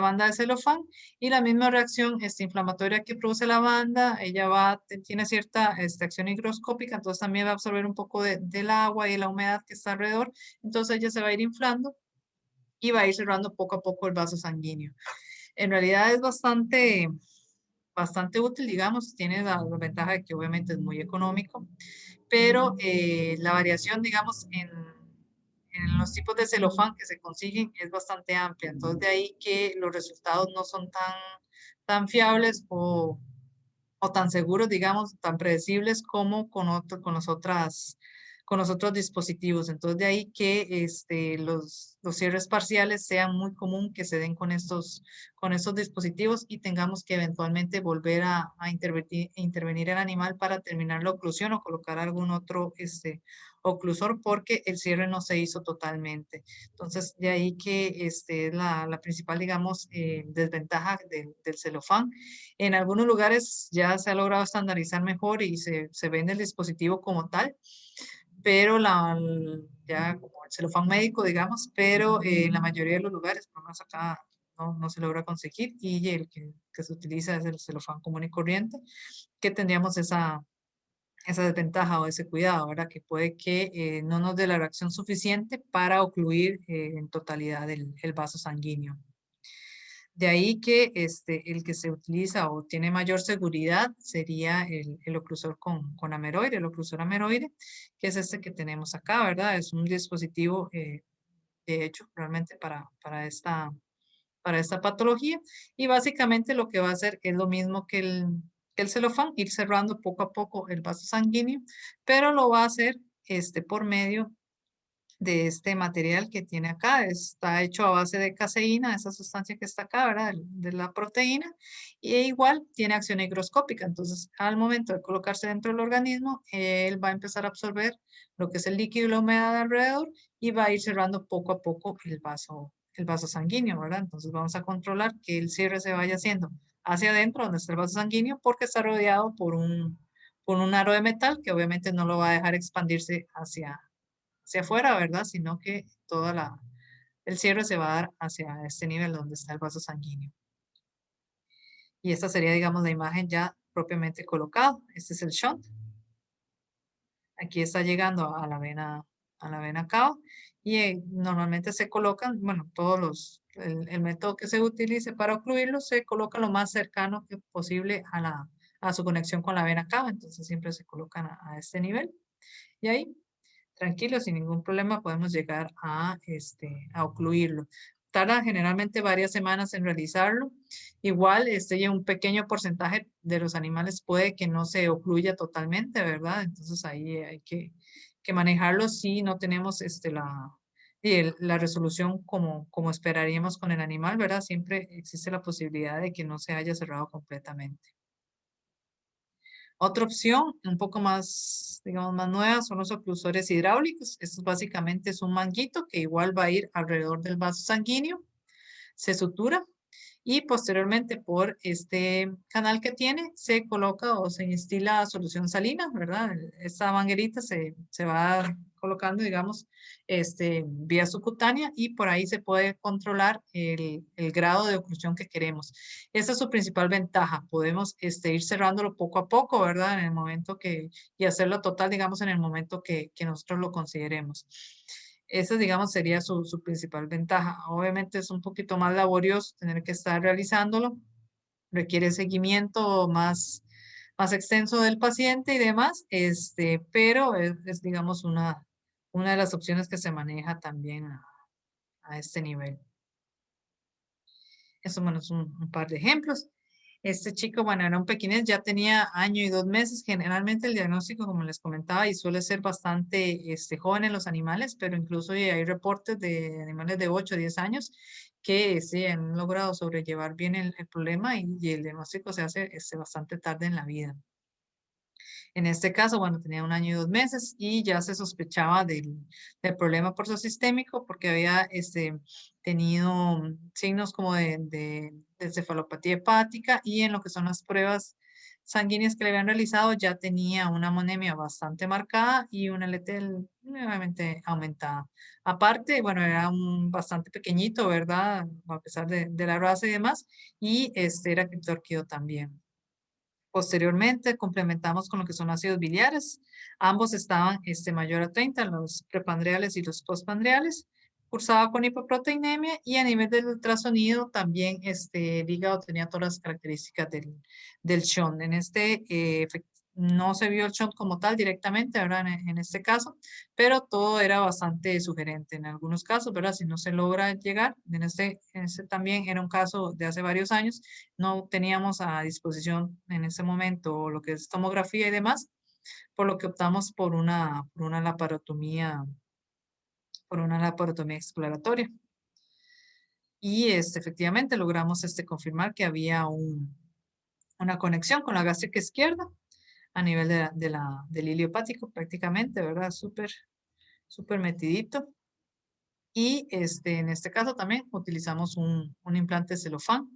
banda de celofán y la misma reacción inflamatoria que produce la banda, ella tiene cierta acción higroscópica, entonces también va a absorber un poco del agua y la humedad que está alrededor, entonces ella se va a ir inflando y va a ir cerrando poco a poco el vaso sanguíneo. En realidad es bastante útil, digamos, tiene la ventaja de que obviamente es muy económico, pero la variación, digamos, en los tipos de celofán que se consiguen es bastante amplia. Entonces, de ahí que los resultados no son tan fiables o tan seguros, digamos, tan predecibles como con los otros dispositivos. Entonces, de ahí que los cierres parciales sean muy común que se den con estos dispositivos y tengamos que eventualmente volver a intervenir el animal para terminar la oclusión o colocar algún otro oclusor porque el cierre no se hizo totalmente. Entonces, de ahí que es la principal, digamos, desventaja del celofán. En algunos lugares ya se ha logrado estandarizar mejor y se vende el dispositivo como tal, pero ya como el celofán médico, digamos, pero en la mayoría de los lugares, por lo menos acá, no se logra conseguir y el que se utiliza es el celofán común y corriente, que tendríamos esa desventaja o ese cuidado, ¿verdad? Que puede que no nos dé la reacción suficiente para ocluir en totalidad el vaso sanguíneo. De ahí que el que se utiliza o tiene mayor seguridad sería el oclusor con ameroide, el oclusor ameroide, que es este que tenemos acá, ¿verdad? Es un dispositivo hecho realmente para esta patología. Y básicamente lo que va a hacer es lo mismo que el celofán, ir cerrando poco a poco el vaso sanguíneo, pero lo va a hacer por medio de este material que tiene acá. Está hecho a base de caseína, esa sustancia que está acá, ¿verdad? De la proteína, y igual tiene acción higroscópica. Entonces, al momento de colocarse dentro del organismo, él va a empezar a absorber lo que es el líquido y la humedad de alrededor y va a ir cerrando poco a poco el vaso sanguíneo, ¿verdad? Entonces, vamos a controlar que el cierre se vaya haciendo hacia adentro, donde está el vaso sanguíneo, porque está rodeado por un aro de metal que obviamente no lo va a dejar expandirse hacia afuera, ¿verdad? Sino que el cierre se va a dar hacia este nivel donde está el vaso sanguíneo. Y esta sería, digamos, la imagen ya propiamente colocada. Este es el shunt. Aquí está llegando a la vena cava y normalmente se colocan, bueno, el método que se utilice para ocluirlo se coloca lo más cercano que posible a su conexión con la vena cava. Entonces siempre se colocan a este nivel. Y ahí tranquilo, sin ningún problema podemos llegar a ocluirlo. Tarda generalmente varias semanas en realizarlo. Igual, ya un pequeño porcentaje de los animales puede que no se ocluya totalmente, ¿verdad? Entonces ahí hay que manejarlo si no tenemos la resolución como esperaríamos con el animal, ¿verdad? Siempre existe la posibilidad de que no se haya cerrado completamente. Otra opción, un poco más, digamos, más nueva, son los oclusores hidráulicos. Esto básicamente es un manguito que igual va a ir alrededor del vaso sanguíneo, se sutura y posteriormente por este canal que tiene se coloca o se instila solución salina, ¿verdad? Esta manguerita se va colocando, digamos, vía subcutánea y por ahí se puede controlar el grado de oclusión que queremos. Esa es su principal ventaja. Podemos ir cerrándolo poco a poco, ¿verdad? En el momento y hacerlo total, digamos, en el momento que nosotros lo consideremos. Esa, digamos, sería su principal ventaja. Obviamente es un poquito más laborioso tener que estar realizándolo. Requiere seguimiento más extenso del paciente y demás, pero digamos, una de las opciones que se maneja también a este nivel. Eso, bueno, es un par de ejemplos. Este chico, bueno, era un pequinés, ya tenía año y 2 meses. Generalmente el diagnóstico, como les comentaba, y suele ser bastante joven en los animales, pero incluso hay reportes de animales de 8 o 10 años que sí han logrado sobrellevar bien el problema y el diagnóstico se hace bastante tarde en la vida. En este caso, bueno, tenía 1 año y 2 meses y ya se sospechaba del problema sistémico porque había tenido signos como de cefalopatía hepática y en lo que son las pruebas sanguíneas que le habían realizado ya tenía una amonemia bastante marcada y una LTL nuevamente aumentada. Aparte, bueno, era bastante pequeñito, ¿verdad? A pesar de la raza y demás, y era criptorquido también. Posteriormente, complementamos con lo que son ácidos biliares. Ambos estaban mayor a 30, los prepandriales y los postpandriales. Cursaba con hipoproteinemia y a nivel del ultrasonido también el hígado tenía todas las características del shunt. No se vio el shunt como tal directamente, ¿verdad? En este caso, pero todo era bastante sugerente. En algunos casos, ¿verdad? Si no se logra llegar, en este también era un caso de hace varios años, no teníamos a disposición en ese momento lo que es tomografía y demás, por lo que optamos por una laparotomía exploratoria. Y efectivamente logramos confirmar que había una conexión con la gástrica izquierda a nivel del hilio hepático prácticamente, ¿verdad? Súper metidito. Y en este caso también utilizamos un implante de celofán.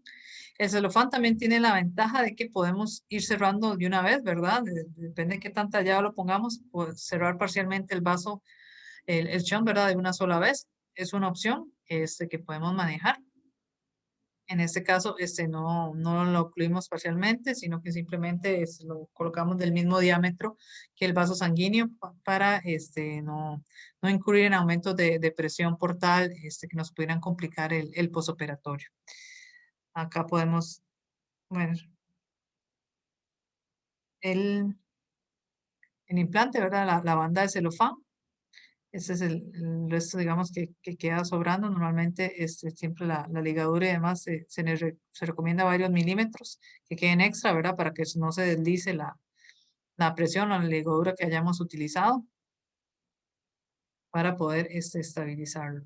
El celofán también tiene la ventaja de que podemos ir cerrando de una vez, ¿verdad? Depende de qué tan tallado lo pongamos, pues cerrar parcialmente el vaso, el shunt, ¿verdad? De una sola vez. Es una opción que podemos manejar. En este caso, no lo ocluimos parcialmente, sino que simplemente lo colocamos del mismo diámetro que el vaso sanguíneo para no incurrir en aumentos de presión portal que nos pudieran complicar el posoperatorio. Acá podemos ver el implante, ¿verdad? La banda de celofán. Ese es el resto, digamos, que queda sobrando. Normalmente siempre la ligadura y demás se recomienda varios milímetros que queden extra, ¿verdad? Para que no se deslice la presión o la ligadura que hayamos utilizado para poder estabilizarlo.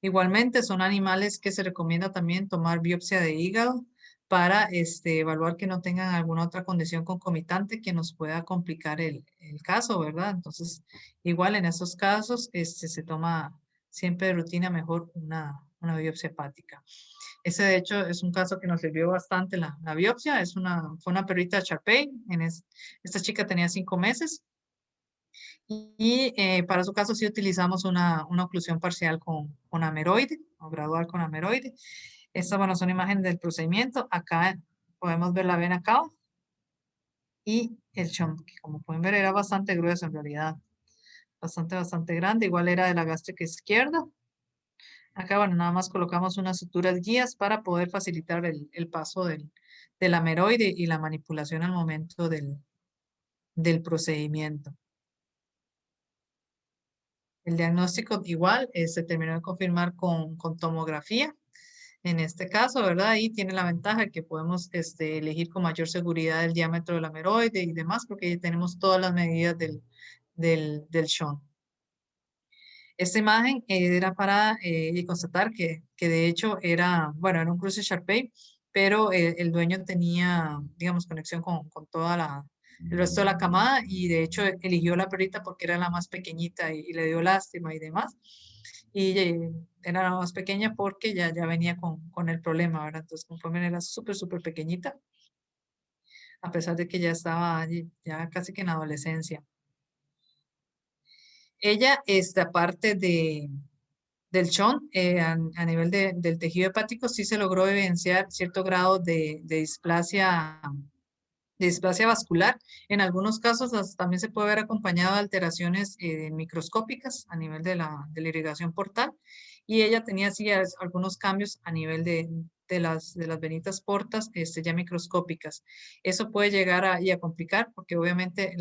Igualmente son animales que se recomienda también tomar biopsia de hígado para evaluar que no tengan alguna otra condición concomitante que nos pueda complicar el caso, ¿verdad? Entonces, igual en esos casos se toma siempre de rutina mejor una biopsia hepática. Ese de hecho es un caso que nos sirvió bastante la biopsia, fue una perrita Shar-Pei, esta chica tenía 5 meses y para su caso sí utilizamos una oclusión parcial con ameroide o gradual con ameroide. Estas, bueno, son imágenes del procedimiento. Acá podemos ver la vena cava y el shunt, que como pueden ver era bastante grueso en realidad. Bastante grande. Igual era de la gástrica izquierda. Acá, bueno, nada más colocamos unas suturas guías para poder facilitar el paso del ameroide y la manipulación al momento del procedimiento. El diagnóstico igual se terminó de confirmar con tomografía. En este caso, ¿verdad? Ahí tiene la ventaja que podemos elegir con mayor seguridad el diámetro del ameroide y demás, porque ahí tenemos todas las medidas del shunt. Esta imagen era para constatar que de hecho bueno, era un cruce Shar-Pei, pero el dueño tenía, digamos, conexión con toda el resto de la camada y de hecho eligió la perrita porque era la más pequeñita y le dio lástima y demás. Y era la más pequeña porque ya venía con el problema, ¿verdad? Entonces, conforme era súper pequeñita, a pesar de que ya estaba ya casi que en adolescencia. Ella, aparte del chón, a nivel del tejido hepático, sí se logró evidenciar cierto grado de displasia vascular. En algunos casos también se puede ver acompañado de alteraciones microscópicas a nivel de la irrigación portal. Y ella tenía así algunos cambios a nivel de las venitas portas ya microscópicas. Eso puede llegar a complicar porque obviamente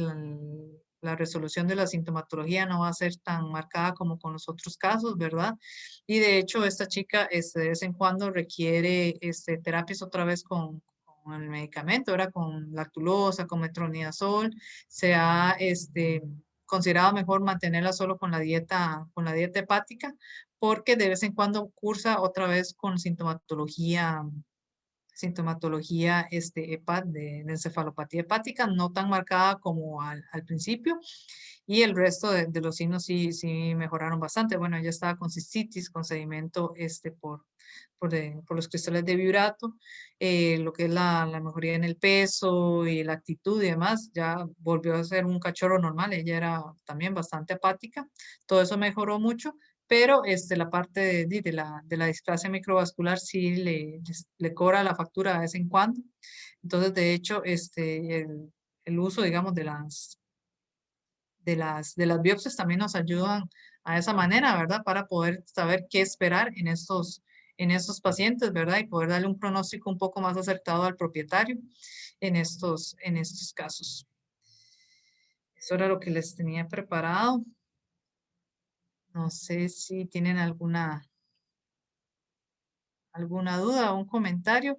la resolución de la sintomatología no va a ser tan marcada como con los otros casos, ¿verdad? Y de hecho, esta chica de vez en cuando requiere terapias otra vez con el medicamento, ahora con lactulosa, con metronidazol. Se ha considerado mejor mantenerla solo con la dieta hepática, porque de vez en cuando cursa otra vez con sintomatología de encefalopatía hepática, no tan marcada como al principio, y el resto de los signos sí mejoraron bastante. Bueno, ella estaba con cistitis, con sedimento por los cristales de vibrato, lo que es la mejoría en el peso y la actitud y demás, ya volvió a ser un cachorro normal, ella era también bastante apática, todo eso mejoró mucho, pero la parte de la displasia microvascular sí le cobra la factura de vez en cuando. Entonces, de hecho, el uso, digamos, de las biopsias también nos ayudan a esa manera, ¿verdad? Para poder saber qué esperar en estos pacientes, ¿verdad? Y poder darle un pronóstico un poco más acertado al propietario en estos casos. Eso era lo que les tenía preparado. No sé si tienen alguna duda o un comentario.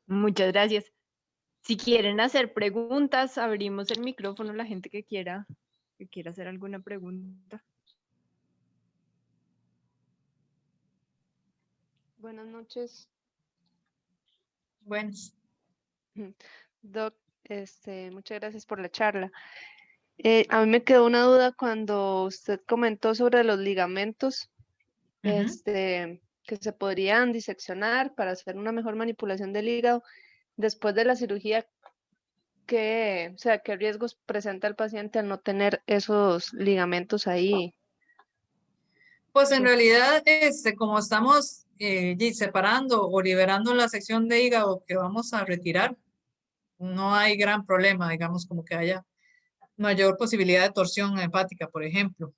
Muchas gracias. Si quieren hacer preguntas, abrimos el micrófono a la gente que quiera hacer alguna pregunta. Buenas noches. Buenas. Doc, muchas gracias por la charla. A mí me quedó una duda cuando usted comentó sobre los ligamentos, que se podrían diseccionar para hacer una mejor manipulación del hígado después de la cirugía. O sea, ¿qué riesgos presenta el paciente al no tener esos ligamentos Pues en realidad, como estamos separando o liberando la sección de hígado que vamos a retirar, no hay gran problema, digamos, como que haya mayor posibilidad de torsión hepática, por ejemplo.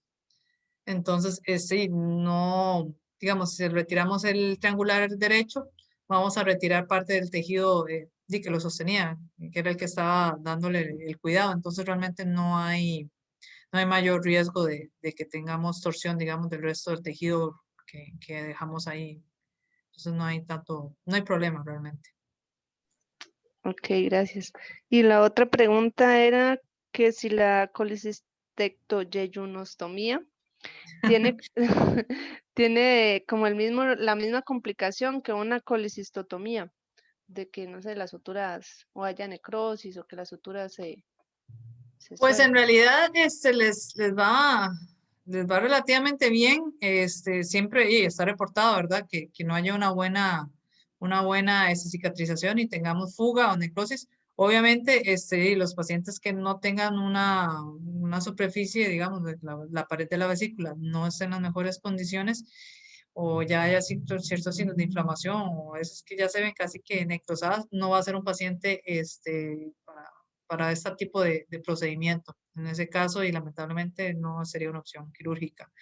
Entonces, sí, no, digamos, si retiramos el triangular derecho, vamos a retirar parte del tejido que lo sostenía, que era el que estaba dándole el cuidado. Entonces realmente no hay mayor riesgo de que tengamos torsión, digamos, del resto del tejido que dejamos ahí. Entonces no hay problema realmente. Ok, gracias. Y la otra pregunta era que si la colicistectoyeyunostomía tiene, tiene como la misma complicación que una colicistotomía, de que, no sé, las suturas o haya necrosis o que las suturas se Pues en suelten. realidad les va relativamente bien. Siempre y está reportado, ¿verdad? Que no haya una buena cicatrización y tengamos fuga o necrosis. Obviamente, y los pacientes que no tengan una superficie, digamos, de la pared de la vesícula, no estén en las mejores condiciones o ya haya ciertos signos de inflamación o esos que ya se ven casi que necrosadas, no va a ser un paciente para este tipo de procedimiento. En ese caso, y lamentablemente no sería una opción quirúrgica.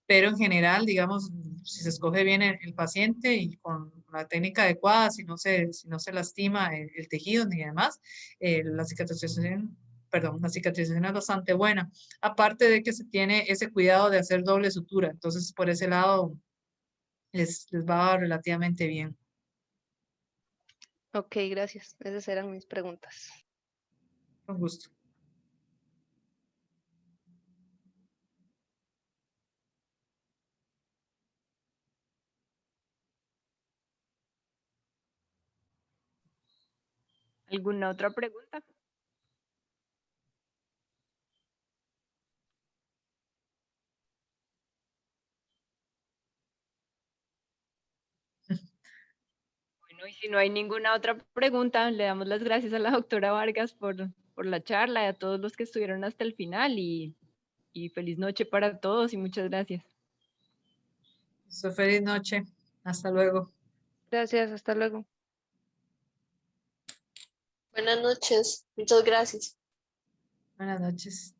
Pero en general, digamos, si se escoge bien el paciente y con la técnica adecuada, si no se lastima el tejido ni demás, la cicatrización, perdón, la cicatrización es bastante buena. Aparte de que se tiene ese cuidado de hacer doble sutura. Entonces, por ese lado, les va relativamente bien. Ok, gracias. Esas eran mis preguntas. Con gusto. ¿Alguna otra pregunta? Bueno, y si no hay ninguna otra pregunta, le damos las gracias a la doctora Vargas por la charla y a todos los que estuvieron hasta el final y feliz noche para todos y muchas gracias. Feliz noche. Hasta luego. Gracias, hasta luego. Buenas noches, muchas gracias. Buenas noches.